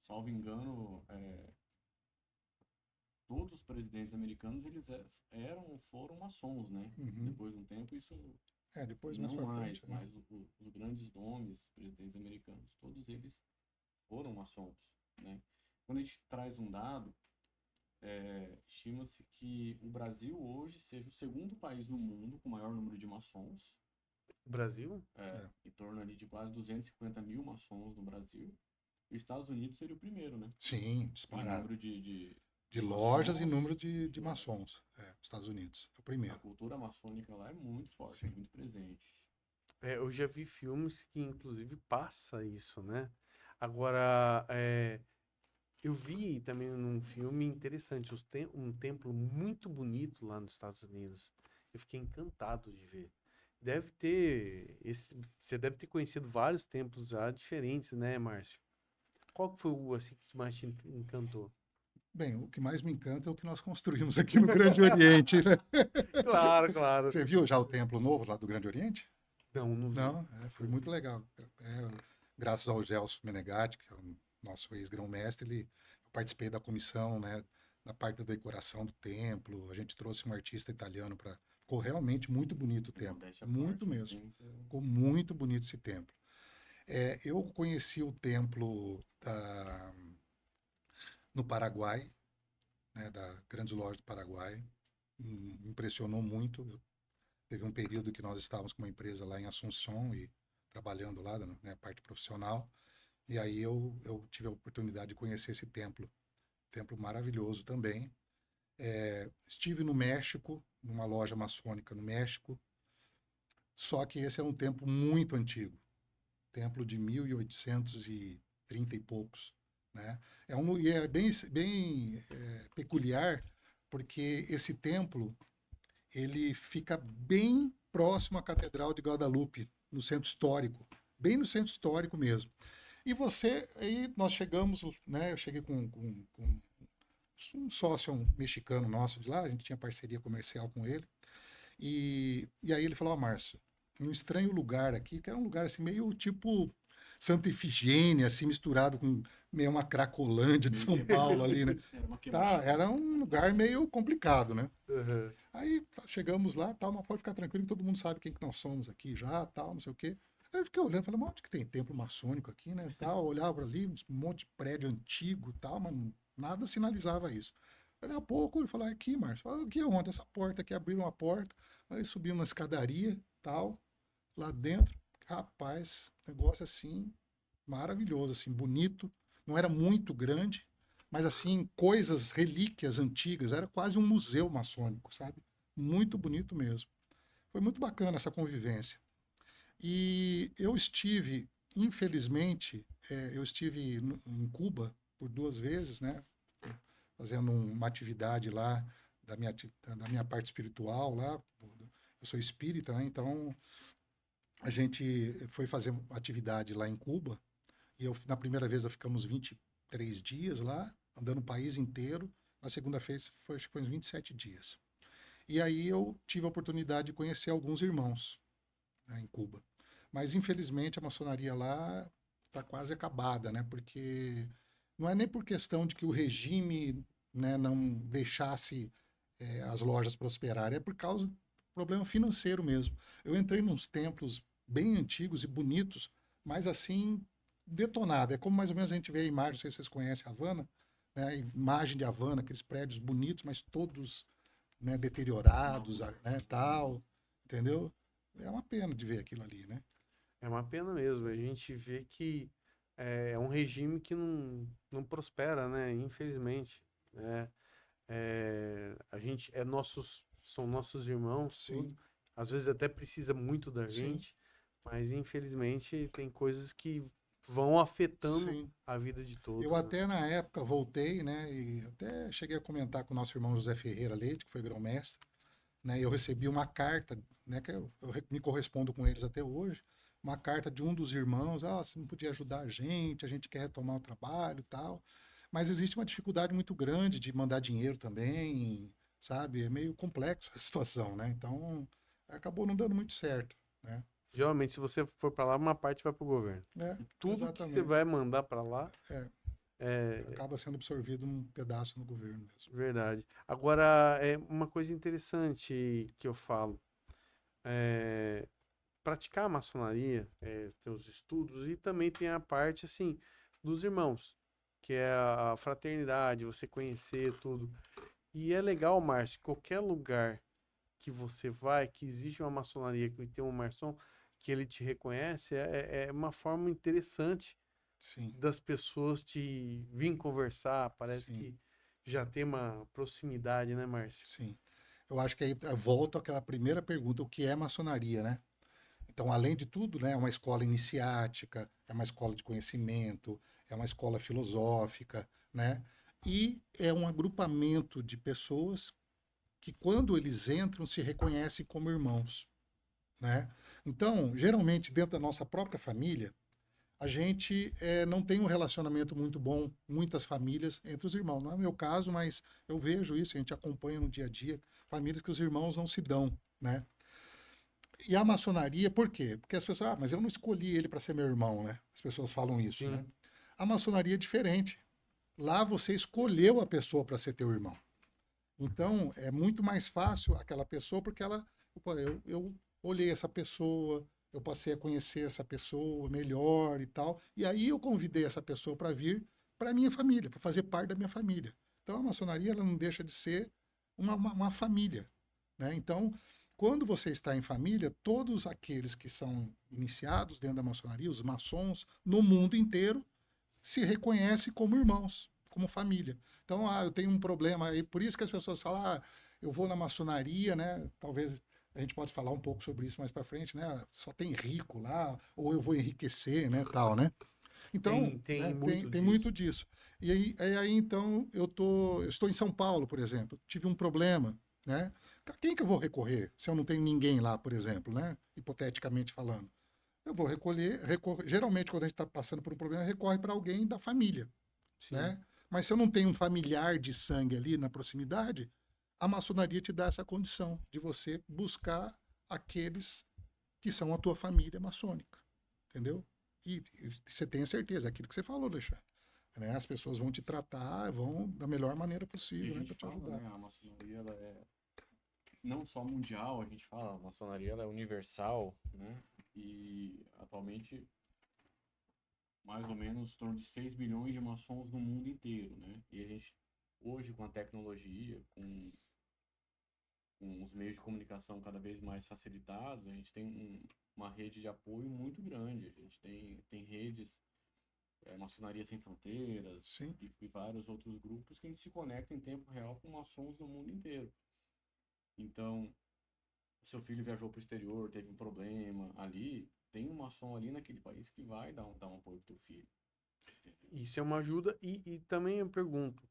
[SPEAKER 3] salvo engano, todos os presidentes americanos eles foram maçons, né?
[SPEAKER 2] Uhum.
[SPEAKER 3] Depois de um tempo isso
[SPEAKER 2] Depois mais
[SPEAKER 3] Não
[SPEAKER 2] pra
[SPEAKER 3] mais,
[SPEAKER 2] frente, né?
[SPEAKER 3] mas os grandes nomes, presidentes americanos, todos eles foram maçons, né? Quando a gente traz um dado, estima-se que o Brasil hoje seja o segundo país no mundo com maior número de maçons,
[SPEAKER 1] Brasil?
[SPEAKER 2] É.
[SPEAKER 3] em torno ali de quase 250 mil maçons no Brasil. Os Estados Unidos seria o primeiro, né?
[SPEAKER 2] Sim,
[SPEAKER 3] Em
[SPEAKER 2] disparado.
[SPEAKER 3] número de
[SPEAKER 2] De lojas e
[SPEAKER 3] maçons.
[SPEAKER 2] número de maçons. Estados Unidos. É o
[SPEAKER 3] A
[SPEAKER 2] primeiro.
[SPEAKER 3] cultura maçônica lá é muito forte,
[SPEAKER 2] Sim.
[SPEAKER 3] muito presente.
[SPEAKER 1] Eu já vi filmes que, inclusive, passa isso, né? Agora, eu vi também num filme interessante, um templo muito bonito lá nos Estados Unidos. Eu fiquei encantado de ver. Você deve ter conhecido vários templos já diferentes, né, Márcio? Qual que foi o assim que mais te encantou?
[SPEAKER 2] Bem, o que mais me encanta é o que nós construímos aqui no Grande Oriente, né?
[SPEAKER 1] Claro, claro.
[SPEAKER 2] Você viu já o templo novo lá do Grande Oriente?
[SPEAKER 1] Não, não vi.
[SPEAKER 2] Não, foi muito legal. Graças ao Gelson Menegatti, que é o nosso ex-grão-mestre, eu participei da comissão, né, da parte da decoração do templo. A gente trouxe um artista italiano para. Ficou realmente muito bonito o templo,
[SPEAKER 3] Modéstia à
[SPEAKER 2] muito
[SPEAKER 3] parte,
[SPEAKER 2] mesmo.
[SPEAKER 3] assim,
[SPEAKER 2] Ficou muito bonito esse templo. Eu conheci o templo no Paraguai, né, da Grande Loja do Paraguai. Me impressionou muito. Teve um período que nós estávamos com uma empresa lá em Assunção e trabalhando lá, né, parte profissional. E aí eu tive a oportunidade de conhecer esse templo maravilhoso também. Estive no México, numa loja maçônica no México, só que esse é um templo muito antigo, templo de 1830 e poucos, né? E é bem peculiar, porque esse templo ele fica bem próximo à Catedral de Guadalupe, no centro histórico, bem no centro histórico mesmo. E aí nós chegamos, né? Eu cheguei com um sócio mexicano nosso de lá, a gente tinha parceria comercial com ele. E aí ele falou: Márcio, um estranho lugar aqui, que era um lugar assim, meio tipo Santa Efigênia, assim, misturado com meio uma Cracolândia de São Paulo ali, né?
[SPEAKER 3] era uma
[SPEAKER 2] Tá,
[SPEAKER 3] quebrada.
[SPEAKER 2] era um lugar meio complicado, né?
[SPEAKER 1] Uhum.
[SPEAKER 2] Aí chegamos lá, tal, mas pode ficar tranquilo que todo mundo sabe quem que nós somos aqui já, tal, não sei o quê. Aí eu fiquei olhando, falei, mas onde que tem templo maçônico aqui, né? Tal, olhava ali, um monte de prédio antigo, tal, mas nada sinalizava isso. Daí a pouco ele falou, aqui, Márcio, falei, aqui é onde? Essa porta aqui, abriram uma porta, aí subimos uma escadaria, tal, lá dentro, rapaz, negócio assim, maravilhoso, assim, bonito, não era muito grande, mas assim, coisas, relíquias antigas, era quase um museu maçônico, sabe? Muito bonito mesmo. Foi muito bacana essa convivência. E eu estive, infelizmente, eu estive em Cuba por 2 vezes, né? Fazendo uma atividade lá da minha parte espiritual lá. Eu sou espírita, né? Então a gente foi fazer atividade lá em Cuba e na primeira vez nós ficamos 23 dias lá, andando o país inteiro. Na segunda vez acho que foi uns 27 dias. E aí eu tive a oportunidade de conhecer alguns irmãos, né, em Cuba. Mas infelizmente a maçonaria lá está quase acabada, né? Porque não é nem por questão de que o regime, né, não deixasse as lojas prosperarem, é por causa do problema financeiro mesmo. Eu entrei nos templos bem antigos e bonitos, mas assim, detonado. É como mais ou menos a gente vê a imagem, não sei se vocês conhecem Havana, né, a imagem de Havana, aqueles prédios bonitos, mas todos, né, deteriorados, né, tal, entendeu? É uma pena de ver aquilo ali, né?
[SPEAKER 1] É uma pena mesmo. A gente vê que é um regime que não prospera, né? Infelizmente, né? São nossos irmãos, tudo.
[SPEAKER 2] Sim,
[SPEAKER 1] Às vezes até precisa muito da
[SPEAKER 2] sim,
[SPEAKER 1] gente, mas infelizmente tem coisas que vão afetando
[SPEAKER 2] sim.
[SPEAKER 1] a vida de
[SPEAKER 2] Eu
[SPEAKER 1] todos, né?
[SPEAKER 2] até na época voltei, né, e até cheguei a comentar com o nosso irmão José Ferreira Leite, que foi grão-mestre, né, e eu recebi uma carta, né, que eu me correspondo com eles até hoje, uma carta de um dos irmãos, você não podia ajudar a gente quer retomar o trabalho e tal, mas existe uma dificuldade muito grande de mandar dinheiro também, sabe, é meio complexo a situação, né, então acabou não dando muito certo, né.
[SPEAKER 1] Geralmente, se você for para lá, uma parte vai para o governo.
[SPEAKER 2] É,
[SPEAKER 1] E tudo que você
[SPEAKER 2] exatamente.
[SPEAKER 1] vai mandar para lá
[SPEAKER 2] É,
[SPEAKER 1] é
[SPEAKER 2] acaba sendo absorvido um pedaço no governo mesmo.
[SPEAKER 1] verdade. Agora, é uma coisa interessante que eu falo. praticar a maçonaria, ter os estudos, e também tem a parte, assim, dos irmãos, que é a fraternidade, você conhecer tudo. E é legal, Márcio, qualquer lugar que você vai, que existe uma maçonaria, que tem um maçom, que ele te reconhece, é uma forma interessante
[SPEAKER 2] Sim,
[SPEAKER 1] das pessoas te vir conversar, parece
[SPEAKER 2] sim,
[SPEAKER 1] que já tem uma proximidade, né, Márcio?
[SPEAKER 2] sim. Eu acho que aí volto àquela primeira pergunta, o que é maçonaria, né? Então, além de tudo, né, é uma escola iniciática, é uma escola de conhecimento, é uma escola filosófica, né? E é um agrupamento de pessoas que, quando eles entram, se reconhecem como irmãos, né? Então, geralmente, dentro da nossa própria família, a gente não tem um relacionamento muito bom, muitas famílias, entre os irmãos. Não é o meu caso, mas eu vejo isso, a gente acompanha no dia a dia, famílias que os irmãos não se dão, né? E a maçonaria, por quê? Porque as pessoas, mas eu não escolhi ele para ser meu irmão, né? As pessoas falam isso,
[SPEAKER 1] Sim.
[SPEAKER 2] né? A maçonaria é diferente. Lá você escolheu a pessoa para ser teu irmão. Então, é muito mais fácil aquela pessoa, porque eu olhei essa pessoa, eu passei a conhecer essa pessoa melhor e tal. E aí eu convidei essa pessoa para vir para minha família, para fazer parte da minha família. Então, a maçonaria ela não deixa de ser uma família, né? Então, quando você está em família, todos aqueles que são iniciados dentro da maçonaria, os maçons, no mundo inteiro, se reconhecem como irmãos, como família. Então, eu tenho um problema aí, por isso que as pessoas falam, eu vou na maçonaria, né? Talvez a gente pode falar um pouco sobre isso mais para frente, né? Só tem rico lá, ou eu vou enriquecer, né, tal, né? Então,
[SPEAKER 1] Tem
[SPEAKER 2] né,
[SPEAKER 1] muito
[SPEAKER 2] tem muito
[SPEAKER 1] disso.
[SPEAKER 2] disso. E aí então, eu estou em São Paulo, por exemplo, tive um problema, né? Quem que eu vou recorrer se eu não tenho ninguém lá, por exemplo, né? Hipoteticamente falando. Eu vou geralmente, quando a gente está passando por um problema, recorre para alguém da família,
[SPEAKER 1] Sim.
[SPEAKER 2] né? Mas se eu não tenho um familiar de sangue ali na proximidade, a maçonaria te dá essa condição de você buscar aqueles que são a tua família maçônica, entendeu? E você tenha certeza, aquilo que você falou, Alexandre. Né? As pessoas vão te tratar, vão da melhor maneira
[SPEAKER 3] E a
[SPEAKER 2] possível, né,
[SPEAKER 3] gente
[SPEAKER 2] para te
[SPEAKER 3] fala,
[SPEAKER 2] ajudar.
[SPEAKER 3] né? A maçonaria ela é não só mundial, a gente fala, a maçonaria ela é universal, né? E atualmente mais ou menos em torno de 6 bilhões de maçons no mundo inteiro, né? E a gente hoje com a tecnologia, com os meios de comunicação cada vez mais facilitados, a gente tem uma rede de apoio muito grande. A gente tem redes, Maçonaria Sem Fronteiras
[SPEAKER 2] Sim,
[SPEAKER 3] e vários outros grupos que a gente se conecta em tempo real com maçons do mundo inteiro. Então, seu filho viajou para o exterior, teve um problema ali, tem um maçom ali naquele país que vai dar um apoio pro teu filho.
[SPEAKER 1] Isso é uma ajuda. E também eu pergunto,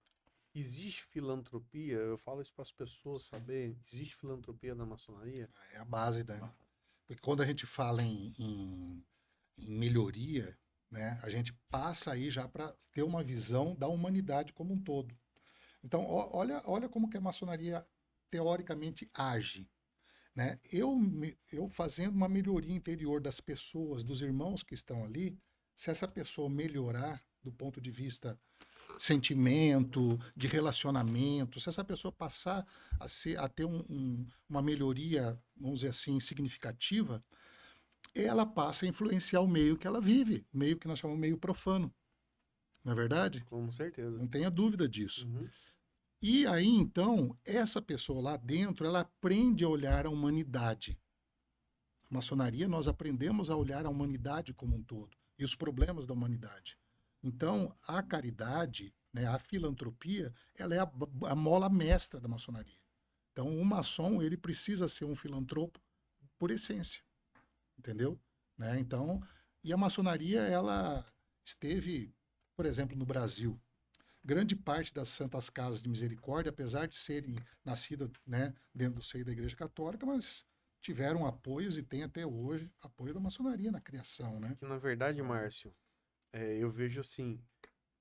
[SPEAKER 1] existe filantropia? Eu falo isso para as pessoas
[SPEAKER 2] sim.
[SPEAKER 1] saberem. Existe filantropia na maçonaria?
[SPEAKER 2] É a base, né? Porque quando a gente fala em melhoria, né, a gente passa aí já para ter uma visão da humanidade como um todo. Então, olha como que a maçonaria teoricamente age. Né? Eu fazendo uma melhoria interior das pessoas, dos irmãos que estão ali, se essa pessoa melhorar do ponto de vista sentimento, de relacionamento, se essa pessoa passar a ter uma melhoria, vamos dizer assim, significativa, ela passa a influenciar o meio que ela vive, o meio que nós chamamos de meio profano, não é verdade?
[SPEAKER 1] Com certeza.
[SPEAKER 2] Não tenha dúvida disso.
[SPEAKER 1] Uhum.
[SPEAKER 2] E aí, então, essa pessoa lá dentro, ela aprende a olhar a humanidade. A maçonaria, nós aprendemos a olhar a humanidade como um todo e os problemas da humanidade. Então, a caridade, né, a filantropia, ela é a mola mestra da maçonaria. Então, o maçom, ele precisa ser um filantropo por essência, entendeu? Né? Então, e a maçonaria, ela esteve, por exemplo, no Brasil. Grande parte das Santas Casas de Misericórdia, apesar de serem nascidas, né, dentro do seio da Igreja Católica, mas tiveram apoios e tem até hoje apoio da maçonaria na criação, né?
[SPEAKER 1] Que na verdade,
[SPEAKER 2] Então,
[SPEAKER 1] Márcio, eu vejo assim,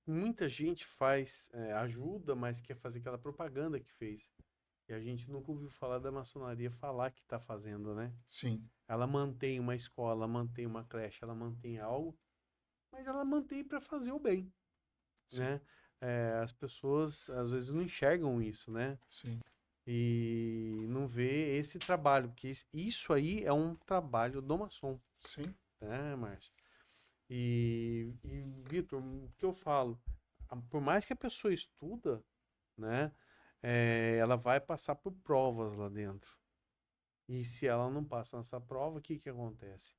[SPEAKER 1] muita gente faz ajuda, mas quer fazer aquela propaganda que fez. E a gente nunca ouviu falar da maçonaria falar que está fazendo, né?
[SPEAKER 2] sim,
[SPEAKER 1] Ela mantém uma escola, mantém uma creche, ela mantém algo, mas ela mantém para fazer o bem,
[SPEAKER 2] sim,
[SPEAKER 1] né? As pessoas às vezes não enxergam isso, né?
[SPEAKER 2] sim.
[SPEAKER 1] e não vê esse trabalho, porque isso aí é um trabalho do maçom,
[SPEAKER 2] Sim,
[SPEAKER 1] né, Márcio? E Vitor, o que eu falo? Por mais que a pessoa estuda, né, ela vai passar por provas lá dentro. E se ela não passa nessa prova, o que que acontece?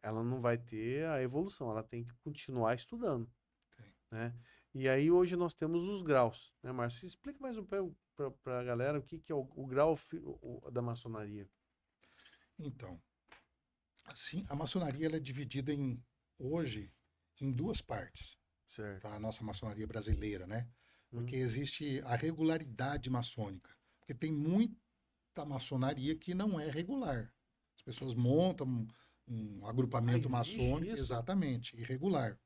[SPEAKER 1] Ela não vai ter a evolução, ela tem que continuar estudando,
[SPEAKER 2] tem.
[SPEAKER 1] né? E aí hoje nós temos os graus, né, Márcio? Explica mais um pouco para a galera o que que é o grau da maçonaria.
[SPEAKER 2] Então, assim, a maçonaria ela é dividida hoje em duas partes,
[SPEAKER 1] Certo.
[SPEAKER 2] tá? A nossa maçonaria brasileira, né? Porque
[SPEAKER 1] Hum.
[SPEAKER 2] existe a regularidade maçônica, porque tem muita maçonaria que não é regular. As pessoas montam um
[SPEAKER 1] Ah,
[SPEAKER 2] agrupamento
[SPEAKER 1] existe
[SPEAKER 2] maçônico,
[SPEAKER 1] isso?
[SPEAKER 2] exatamente, irregular,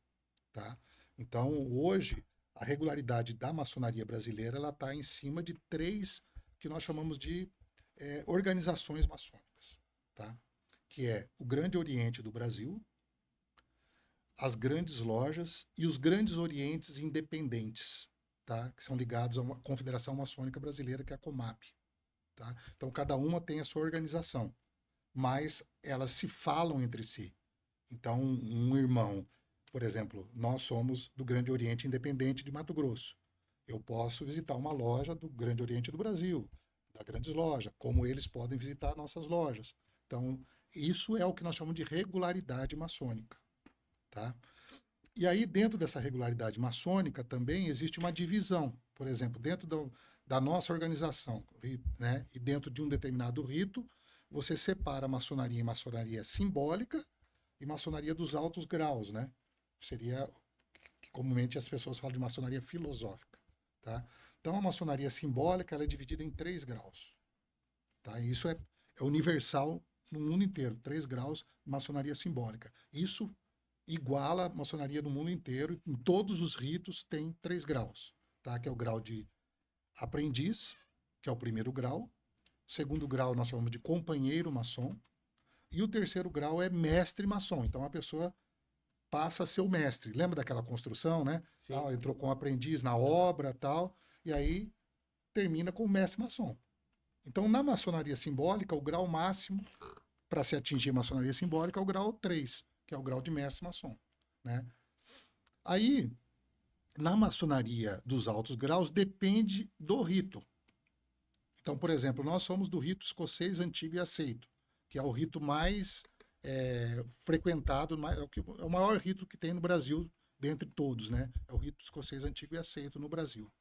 [SPEAKER 2] tá? Então, hoje, a regularidade da maçonaria brasileira ela está em cima de três que nós chamamos de organizações maçônicas, tá? Que é o Grande Oriente do Brasil, as grandes lojas e os grandes orientes independentes, tá? Que são ligados a uma Confederação Maçônica Brasileira, que é a COMAP, tá? Então, cada uma tem a sua organização, mas elas se falam entre si. Então, um irmão, por exemplo, nós somos do Grande Oriente Independente de Mato Grosso. Eu posso visitar uma loja do Grande Oriente do Brasil, da Grandes Lojas, como eles podem visitar nossas lojas. Então, isso é o que nós chamamos de regularidade maçônica, tá? E aí, dentro dessa regularidade maçônica, também existe uma divisão. Por exemplo, dentro da nossa organização, né, e dentro de um determinado rito, você separa a maçonaria em maçonaria simbólica e maçonaria dos altos graus, né? Seria que comumente as pessoas falam de maçonaria filosófica, tá? Então, a maçonaria simbólica ela é dividida em 3 graus, tá? E isso é universal no mundo inteiro, 3 graus de maçonaria simbólica. Isso iguala a maçonaria no mundo inteiro, em todos os ritos tem 3 graus, tá? Que é o grau de aprendiz, que é o primeiro grau, o segundo grau nós chamamos de companheiro maçom, e o terceiro grau é mestre maçom. Então a pessoa passa a ser o mestre. Lembra daquela construção, né?
[SPEAKER 1] Sim.
[SPEAKER 2] Tal, entrou como aprendiz na obra, tal, e aí termina como mestre maçom. Então, na maçonaria simbólica, o grau máximo para se atingir a maçonaria simbólica é o grau 3, que é o grau de mestre maçom, né? Aí, na maçonaria dos altos graus, depende do rito. Então, por exemplo, nós somos do rito escocês antigo e aceito, que é o rito mais frequentado, é o maior rito que tem no Brasil, dentre todos, né? É o rito escocês antigo e aceito no Brasil.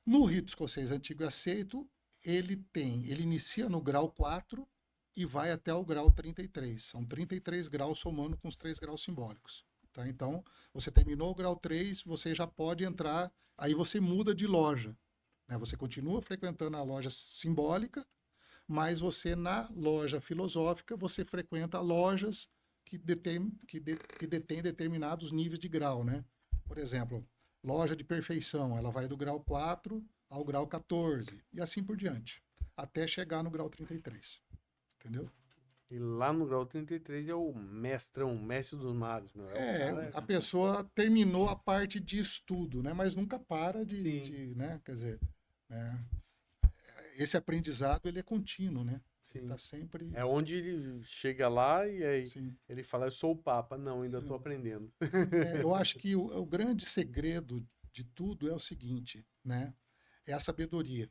[SPEAKER 2] No rito escocês antigo e aceito, ele inicia no grau 4 e vai até o grau 33. São 33 graus somando com os 3 graus simbólicos. Tá? Então, você terminou o grau 3, você já pode entrar, aí você muda de loja. Né? Você continua frequentando a loja simbólica, mas você na loja filosófica, você frequenta lojas que detêm determinados níveis de grau. Né? Por exemplo, loja de perfeição, ela vai do grau 4 ao grau 14, e assim por diante, até chegar no grau 33. Entendeu?
[SPEAKER 1] E lá no grau 33 é o mestrão, o mestre dos magos, meu. É o cara.
[SPEAKER 2] A pessoa terminou a parte de estudo, né? Mas nunca para
[SPEAKER 1] Sim,
[SPEAKER 2] né? Quer dizer, né? Esse aprendizado ele é contínuo, né? Ele
[SPEAKER 1] sim.
[SPEAKER 2] está sempre,
[SPEAKER 1] É onde ele chega lá e aí
[SPEAKER 2] sim.
[SPEAKER 1] ele fala, eu sou o Papa. Não, ainda estou aprendendo.
[SPEAKER 2] Eu acho que o grande segredo de tudo é o seguinte, né? É a sabedoria.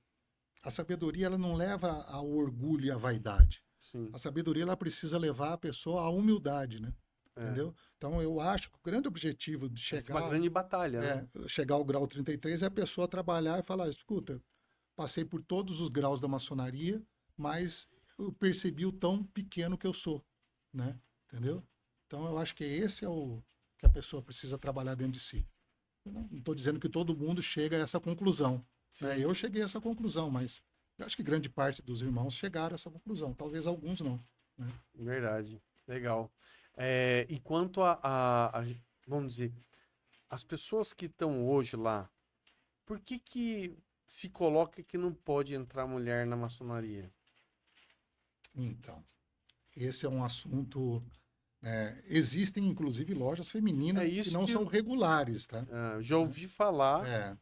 [SPEAKER 2] A sabedoria ela não leva ao orgulho e à vaidade.
[SPEAKER 1] Sim,
[SPEAKER 2] A sabedoria ela precisa levar a pessoa à humildade, né?
[SPEAKER 1] é.
[SPEAKER 2] Entendeu? Então eu acho que o grande objetivo de
[SPEAKER 1] Essa é uma grande batalha, né?
[SPEAKER 2] chegar ao grau 33 é a pessoa trabalhar e falar, escuta, passei por todos os graus da maçonaria, mas eu percebi o tão pequeno que eu sou, né? Entendeu? Então eu acho que esse é o que a pessoa precisa trabalhar dentro de si. Eu não estou dizendo que todo mundo chega a essa conclusão, né?
[SPEAKER 1] Sim,
[SPEAKER 2] Eu cheguei a essa conclusão, mas eu acho que grande parte dos irmãos chegaram a essa conclusão, talvez alguns não, né?
[SPEAKER 1] verdade. Legal. E quanto vamos dizer, as pessoas que estão hoje lá, por que que se coloca que não pode entrar mulher na maçonaria?
[SPEAKER 2] Então, esse é um assunto. Existem, inclusive, lojas
[SPEAKER 1] É
[SPEAKER 2] femininas que
[SPEAKER 1] isso
[SPEAKER 2] não
[SPEAKER 1] que
[SPEAKER 2] são regulares, tá?
[SPEAKER 1] já ouvi falar.
[SPEAKER 2] É,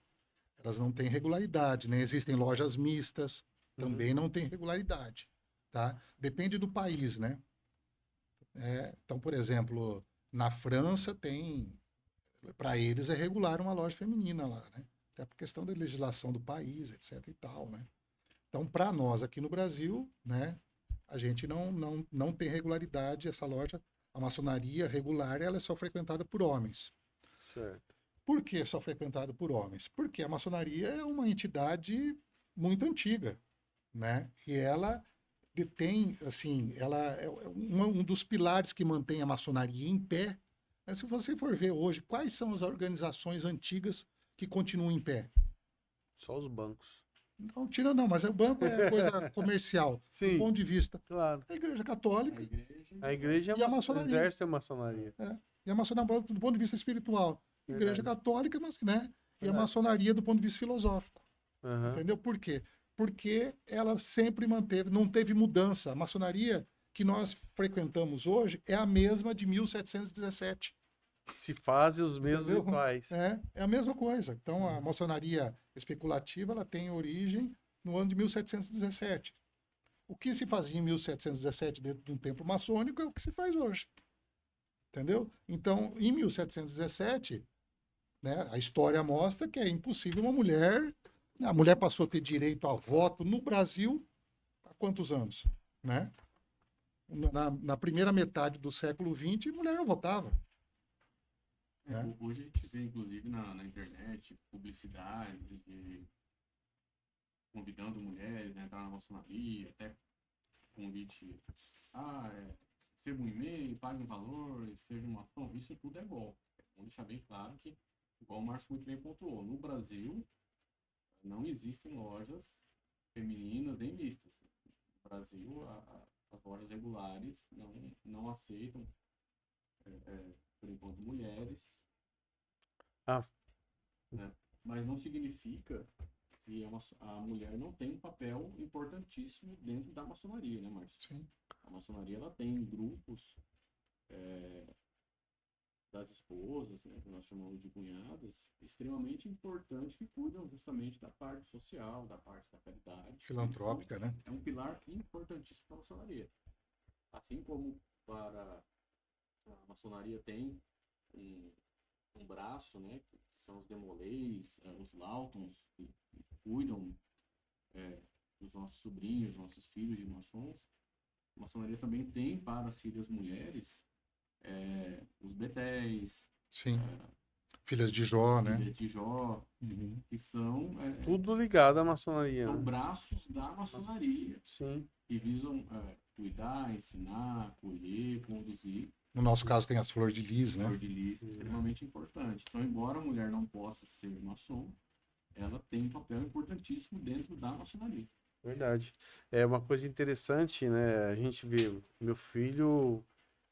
[SPEAKER 2] elas não têm regularidade, né? Existem lojas mistas, também não tem regularidade, tá? Depende do país, né? Então, por exemplo, na França para eles é regular uma loja feminina lá, né? Até por questão da legislação do país, etc e tal, né? Então, para nós aqui no Brasil, né, a gente não tem regularidade. Essa loja, a maçonaria regular, ela é só frequentada por homens.
[SPEAKER 1] Certo.
[SPEAKER 2] Por que só frequentada por homens? Porque a maçonaria é uma entidade muito antiga, né? E ela detém, assim, ela é um dos pilares que mantém a maçonaria em pé. Mas se você for ver hoje, quais são as organizações antigas que continuam em pé?
[SPEAKER 1] Só os bancos.
[SPEAKER 2] Não, tira não, mas o banco é coisa comercial, do
[SPEAKER 1] Sim,
[SPEAKER 2] ponto de vista.
[SPEAKER 1] claro.
[SPEAKER 2] A Igreja
[SPEAKER 3] A
[SPEAKER 2] Católica
[SPEAKER 3] igreja.
[SPEAKER 1] A igreja é
[SPEAKER 2] e a
[SPEAKER 1] o
[SPEAKER 2] maçonaria.
[SPEAKER 1] exército é maçonaria.
[SPEAKER 2] E a maçonaria do ponto de vista espiritual. Igreja
[SPEAKER 1] Verdade.
[SPEAKER 2] Católica, né? E a
[SPEAKER 1] Verdade.
[SPEAKER 2] maçonaria do ponto de vista filosófico.
[SPEAKER 1] Aham.
[SPEAKER 2] Entendeu? Por quê? Porque ela sempre manteve, não teve mudança. A maçonaria que nós frequentamos hoje é a mesma de 1717.
[SPEAKER 1] Se fazem os mesmos
[SPEAKER 2] Entendeu?
[SPEAKER 1] rituais.
[SPEAKER 2] É a mesma coisa. Então, a maçonaria especulativa ela tem origem no ano de 1717. O que se fazia em 1717 dentro de um templo maçônico é o que se faz hoje. Entendeu? Então, em 1717, né, a história mostra que é impossível uma mulher. A mulher passou a ter direito a voto no Brasil há quantos anos? Né? Na primeira metade do século XX, a mulher não votava. Né?
[SPEAKER 3] Hoje a gente vê, inclusive, na internet, publicidade convidando mulheres a entrar na maçonaria, até convite, receba um e-mail, pague um valor, seja uma maçom. Isso tudo é golpe. Vamos deixar bem claro que, igual o Márcio muito bem pontuou, no Brasil não existem lojas femininas nem mistas. No Brasil, as lojas regulares não aceitam, por enquanto, mulheres.
[SPEAKER 1] Ah.
[SPEAKER 3] Né? Mas não significa que a mulher não tem um papel importantíssimo dentro da maçonaria, né, Márcio?
[SPEAKER 2] Sim.
[SPEAKER 3] A maçonaria ela tem grupos das esposas, né, que nós chamamos de cunhadas, extremamente importantes que cuidam justamente da parte social, da parte da caridade.
[SPEAKER 2] Filantrópica, né?
[SPEAKER 3] É um pilar importantíssimo para a maçonaria. Assim como para a maçonaria tem um braço, né, que são os demolês, os lautons, que cuidam dos nossos sobrinhos, nossos filhos de maçons. A maçonaria também tem para as filhas mulheres os betéis,
[SPEAKER 2] Sim. Filhas de Jó, né?
[SPEAKER 3] filhas de Jó,
[SPEAKER 2] Uhum.
[SPEAKER 3] que são,
[SPEAKER 1] Tudo ligado à maçonaria.
[SPEAKER 3] são
[SPEAKER 1] Né?
[SPEAKER 3] braços da maçonaria,
[SPEAKER 1] Sim.
[SPEAKER 3] que visam cuidar, ensinar, acolher, conduzir.
[SPEAKER 2] No nosso caso tem as flores de lis, né?
[SPEAKER 3] Flor de lis, extremamente importante. Então, embora a mulher não possa ser maçom, ela tem um papel importantíssimo dentro da maçonaria.
[SPEAKER 1] Verdade. É uma coisa interessante, né? A gente vê, meu filho,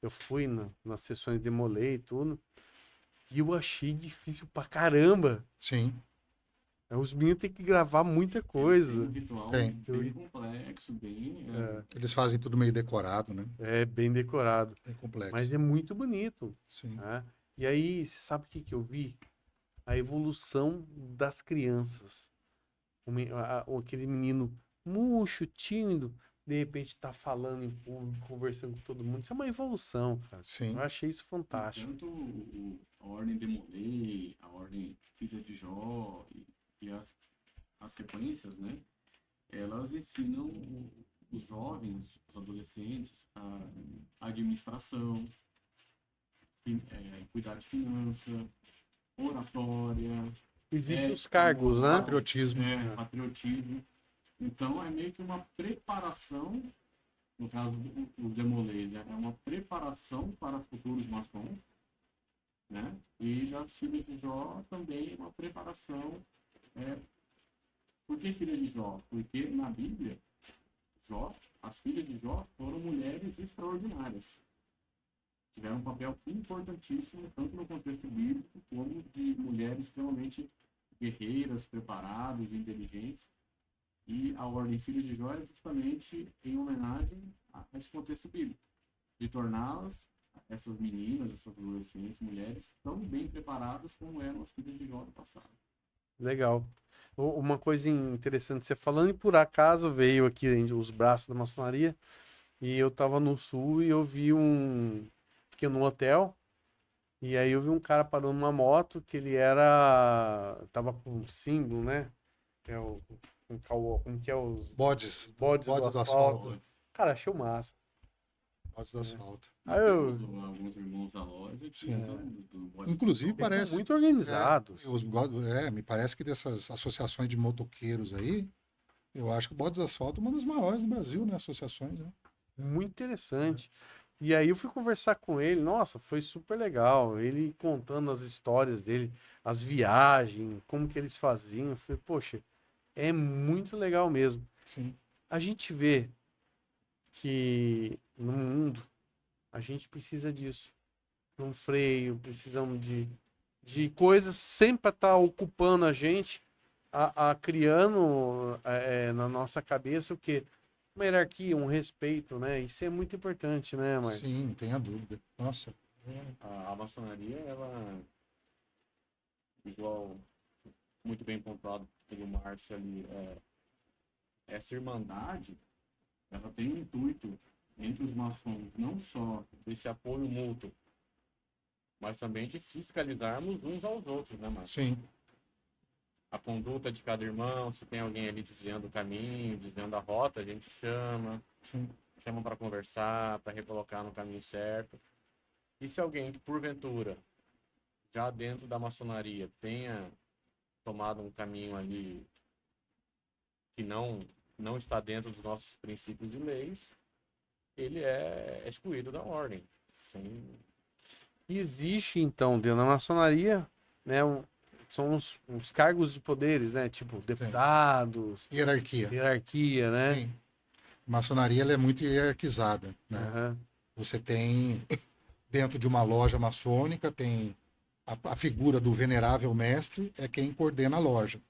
[SPEAKER 1] eu fui nas sessões de Demolei e tudo, e eu achei difícil pra caramba.
[SPEAKER 2] Sim.
[SPEAKER 1] Os meninos têm que gravar muita
[SPEAKER 3] Tem um
[SPEAKER 1] coisa.
[SPEAKER 3] ritual
[SPEAKER 2] Tem.
[SPEAKER 3] bem complexo, bem...
[SPEAKER 2] Eles fazem tudo meio decorado, né?
[SPEAKER 1] É bem decorado.
[SPEAKER 2] Bem complexo.
[SPEAKER 1] Mas é muito bonito.
[SPEAKER 2] Sim.
[SPEAKER 1] Tá? E aí, você sabe o que que eu vi? A evolução das crianças. Aquele menino murcho, tímido, de repente tá falando em público, conversando com todo mundo. Isso é uma evolução, cara.
[SPEAKER 2] Sim.
[SPEAKER 1] Eu achei isso fantástico.
[SPEAKER 3] Tanto a Ordem Demolei, a Ordem Filha de Jó e as sequências, né? Elas ensinam os jovens, os adolescentes, a administração, cuidar de finança, oratória,
[SPEAKER 1] Existem os cargos, né?
[SPEAKER 2] Patriotismo.
[SPEAKER 3] patriotismo. Então é meio que uma preparação, no caso dos demolês, é uma preparação para futuros maçons, né? E das filhas de Jó também é uma preparação. Por que filha de Jó? Porque na Bíblia, as filhas de Jó foram mulheres extraordinárias. Tiveram um papel importantíssimo, tanto no contexto bíblico, como de mulheres extremamente guerreiras, preparadas, inteligentes. E a Ordem Filhos de Jó é justamente em homenagem a esse contexto bíblico, de torná-las, essas meninas, essas adolescentes, mulheres, tão bem preparadas como eram as filhas de Jó no passado.
[SPEAKER 1] Legal. Uma coisa interessante, você falando, e por acaso veio aqui os braços da maçonaria, e eu tava no sul e eu vi fiquei num hotel, e aí eu vi um cara parando numa moto que ele tava com um símbolo, né? Que é como que é os
[SPEAKER 2] Bodes,
[SPEAKER 1] bodes do
[SPEAKER 2] bodes do
[SPEAKER 1] asfalto.
[SPEAKER 2] asfalto.
[SPEAKER 1] Cara, achei o máximo.
[SPEAKER 2] Bodes do asfalto.
[SPEAKER 1] Aí
[SPEAKER 3] Nós
[SPEAKER 1] eu,
[SPEAKER 3] temos alguns irmãos da loja que
[SPEAKER 2] Sim.
[SPEAKER 3] são do Bode
[SPEAKER 2] Inclusive,
[SPEAKER 3] do
[SPEAKER 1] eles são
[SPEAKER 2] parece.
[SPEAKER 1] muito organizados.
[SPEAKER 2] Me parece que dessas associações de motoqueiros aí, eu acho que o Bodes do Asfalto é uma das maiores do Brasil, né? Associações, né?
[SPEAKER 1] Muito interessante. E aí eu fui conversar com ele, nossa, foi super legal. Ele contando as histórias dele, as viagens, como que eles faziam. Eu falei, poxa, é muito legal mesmo.
[SPEAKER 2] Sim.
[SPEAKER 1] A gente vê que no mundo a gente precisa disso. Um freio, precisamos de coisas sempre estar ocupando a gente, criando na nossa cabeça o quê? Uma hierarquia, um respeito, né? Isso é muito importante, né, Márcio?
[SPEAKER 2] Sim, não tenha dúvida. Nossa.
[SPEAKER 3] A maçonaria, ela, igual muito bem pontuado pelo Márcio ali, essa irmandade, ela tem um intuito entre os maçons, não só desse apoio mútuo, mas também de fiscalizarmos uns aos outros, né, Márcio?
[SPEAKER 2] Sim.
[SPEAKER 3] A conduta de cada irmão, se tem alguém ali desviando o caminho, desviando a rota, a gente chama
[SPEAKER 2] Sim.
[SPEAKER 3] para conversar, para recolocar no caminho certo. E se alguém que, porventura, já dentro da maçonaria, tenha tomado um caminho ali que não está dentro dos nossos princípios de leis, ele é excluído da ordem. Sem...
[SPEAKER 1] Existe, então, dentro da maçonaria, né, são os cargos de poderes, né? Tipo, deputados,
[SPEAKER 2] Hierarquia.
[SPEAKER 1] hierarquia, né?
[SPEAKER 2] Sim. A maçonaria ela é muito hierarquizada, né?
[SPEAKER 1] Aham.
[SPEAKER 2] Você tem, dentro de uma loja maçônica, tem a figura do venerável mestre, é quem coordena a loja,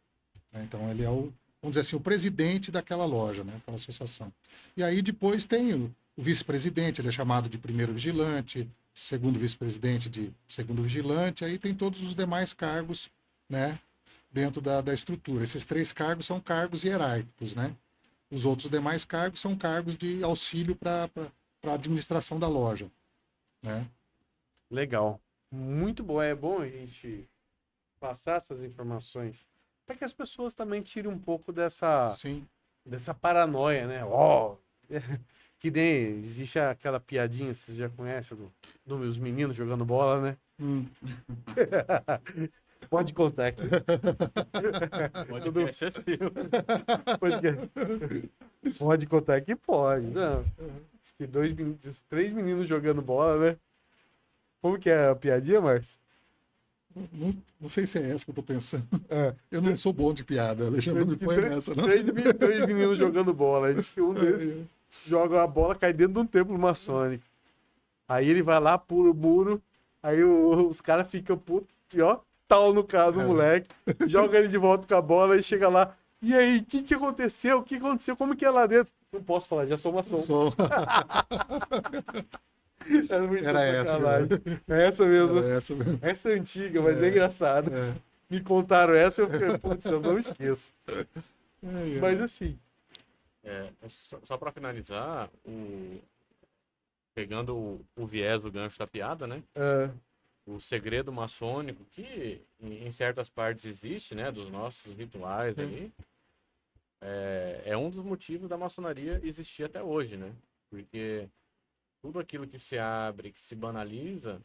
[SPEAKER 2] né? Então, ele é vamos dizer assim, o presidente daquela loja, né? Aquela associação. E aí, depois, tem o vice-presidente, ele é chamado de primeiro vigilante, segundo vice-presidente de segundo vigilante, aí tem todos os demais cargos, né? Dentro da estrutura. Esses 3 cargos são cargos hierárquicos, né? Os outros demais cargos são cargos de auxílio para a administração da loja, né?
[SPEAKER 1] Legal. Muito bom. É bom a gente passar essas informações para que as pessoas também tirem um pouco dessa
[SPEAKER 2] Sim.
[SPEAKER 1] paranoia, né? Ó, que nem existe aquela piadinha, você já conhece, dos meninos jogando bola, né? Pode contar aqui.
[SPEAKER 3] Podcast é seu.
[SPEAKER 1] Pode contar que pode. Não. Diz que 3 meninos jogando bola, né? Como que é a piadinha, Márcio?
[SPEAKER 2] Não sei se é essa que eu tô pensando.
[SPEAKER 1] É.
[SPEAKER 2] Eu não sou bom de piada, Alexandre, não me põe nessa, não.
[SPEAKER 1] 3 meninos jogando bola. Diz que um deles joga a bola, cai dentro de um templo maçônico. Aí ele vai lá, pula o muro, aí os caras ficam putos, e ó, tal no cara do moleque, joga ele de volta com a bola e chega lá. E aí, o que aconteceu? O que aconteceu? Como que é lá dentro? Não posso falar, já sou maçom.
[SPEAKER 2] Era essa.
[SPEAKER 1] É essa mesmo.
[SPEAKER 2] Era essa mesmo.
[SPEAKER 1] Essa é antiga, mas é engraçada.
[SPEAKER 2] É.
[SPEAKER 1] Me contaram essa, eu fiquei, putz, eu não esqueço. Mas assim.
[SPEAKER 3] Só para finalizar, pegando o viés do gancho da piada, né? O segredo maçônico, que em certas partes existe, né? Dos nossos rituais ali, é um dos motivos da maçonaria existir até hoje, né? Porque tudo aquilo que se abre, que se banaliza,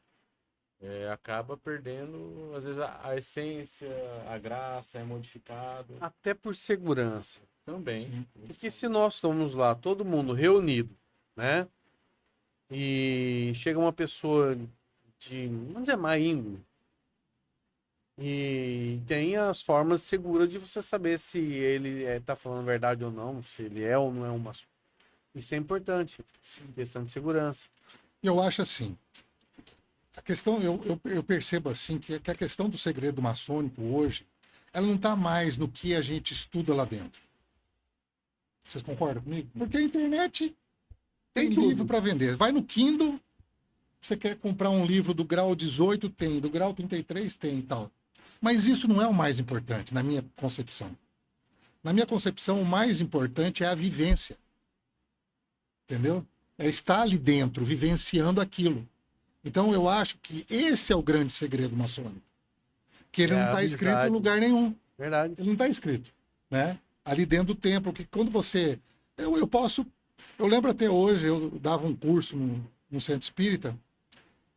[SPEAKER 3] acaba perdendo, às vezes, a essência, a graça é modificado.
[SPEAKER 1] Até por segurança.
[SPEAKER 3] Também.
[SPEAKER 2] Sim.
[SPEAKER 1] Porque se nós estamos lá, todo mundo reunido, né? E chega uma pessoa vamos dizer, má índole. E tem as formas seguras de você saber se ele tá falando a verdade ou não, se ele é ou não é um maçom. Isso é importante. Questão de segurança.
[SPEAKER 2] Eu acho assim, a questão, eu percebo assim, que a questão do segredo maçônico hoje, ela não está mais no que a gente estuda lá dentro. Vocês concordam comigo? Porque a internet tem livro para vender. Vai no Kindle, você quer comprar um livro do grau 18, tem, do grau 33 tem e tal. Mas isso não é o mais importante, na minha concepção. Na minha concepção, o mais importante é a vivência. Entendeu? É estar ali dentro, vivenciando aquilo. Então, eu acho que esse é o grande segredo maçônico. Que ele
[SPEAKER 1] É
[SPEAKER 2] não
[SPEAKER 1] a
[SPEAKER 2] está escrito em
[SPEAKER 1] amizade.
[SPEAKER 2] lugar nenhum.
[SPEAKER 1] Verdade.
[SPEAKER 2] Ele não está escrito, né? Ali dentro do templo, que quando você... Eu posso... Eu lembro até hoje, eu dava um curso no centro espírita,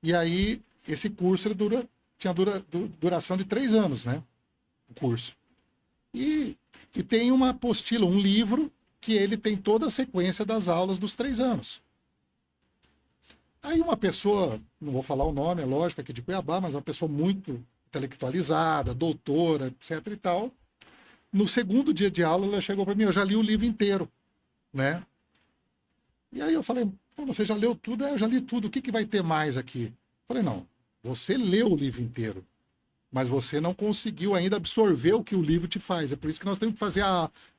[SPEAKER 2] e aí esse curso ele tinha duração de 3 anos, né? O curso. E tem uma apostila, um livro, que ele tem toda a sequência das aulas dos 3 anos. Aí uma pessoa, não vou falar o nome, é lógico, aqui de Cuiabá, mas uma pessoa muito intelectualizada, doutora, etc e tal. No segundo dia de aula, ela chegou para mim, eu já li o livro inteiro, né? E aí eu falei, pô, você já leu tudo? Eu já li tudo, o que vai ter mais aqui? Eu falei, não, você leu o livro inteiro, mas você não conseguiu ainda absorver o que o livro te faz. É por isso que nós temos que fazer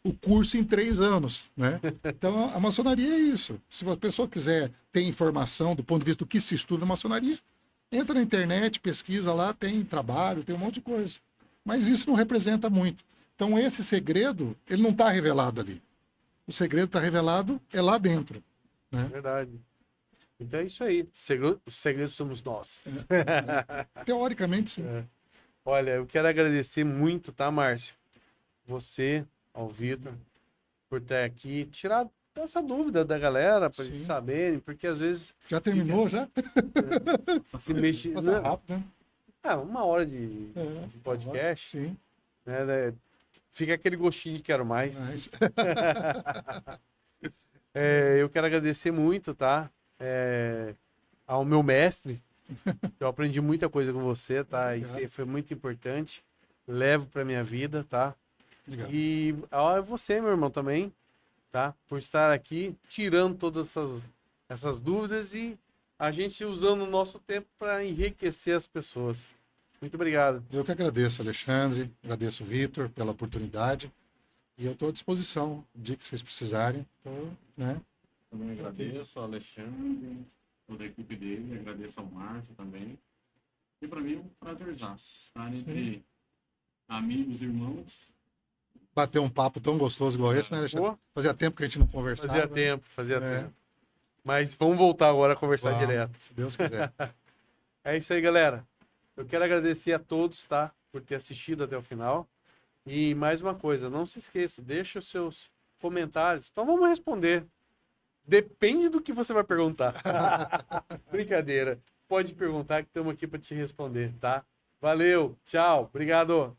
[SPEAKER 2] o curso em 3 anos, né? Então, a maçonaria é isso. Se a pessoa quiser ter informação do ponto de vista do que se estuda na maçonaria, entra na internet, pesquisa lá, tem trabalho, tem um monte de coisa. Mas isso não representa muito. Então, esse segredo, ele não está revelado ali. O segredo está revelado lá dentro, né?
[SPEAKER 1] Verdade. Então é isso aí. Os segredos somos nós.
[SPEAKER 2] Teoricamente, sim.
[SPEAKER 1] É. Olha, eu quero agradecer muito, tá, Márcio? Você, ao Vitor, por estar aqui, tirar essa dúvida da galera, para eles
[SPEAKER 2] Sim.
[SPEAKER 1] saberem, porque às vezes
[SPEAKER 2] Já terminou, já?
[SPEAKER 1] se mexe.
[SPEAKER 2] Passa rápido, né?
[SPEAKER 1] Ah, 1 hora de
[SPEAKER 2] É,
[SPEAKER 1] podcast,
[SPEAKER 2] sim.
[SPEAKER 1] né? Fica aquele gostinho de quero mais.
[SPEAKER 2] Mas...
[SPEAKER 1] Eu quero agradecer muito, tá? Ao meu mestre, que eu aprendi muita coisa com você, tá? Isso aí foi muito importante. Levo pra minha vida, tá?
[SPEAKER 2] Legal.
[SPEAKER 1] E a você, meu irmão, também, tá? Por estar aqui, tirando todas essas dúvidas e a gente usando o nosso tempo para enriquecer as pessoas. Muito obrigado.
[SPEAKER 2] Eu que agradeço, Alexandre, agradeço, Vitor, pela oportunidade. E eu estou à disposição, o dia que vocês precisarem. Né?
[SPEAKER 3] Também agradeço ao Alexandre, toda a equipe dele, agradeço ao Márcio também. E para mim é um prazerzaço estar entre amigos, irmãos.
[SPEAKER 2] Bater um papo tão gostoso igual esse, né, Alexandre? Fazia tempo que a gente não conversava.
[SPEAKER 1] Fazia tempo. Mas vamos voltar agora a conversar direto.
[SPEAKER 2] Se Deus quiser.
[SPEAKER 1] É isso aí, galera. Eu quero agradecer a todos, tá? Por ter assistido até o final. E mais uma coisa, não se esqueça, deixa os seus comentários. Então vamos responder. Depende do que você vai perguntar. Brincadeira. Pode perguntar que estamos aqui para te responder, tá? Valeu, tchau, obrigado.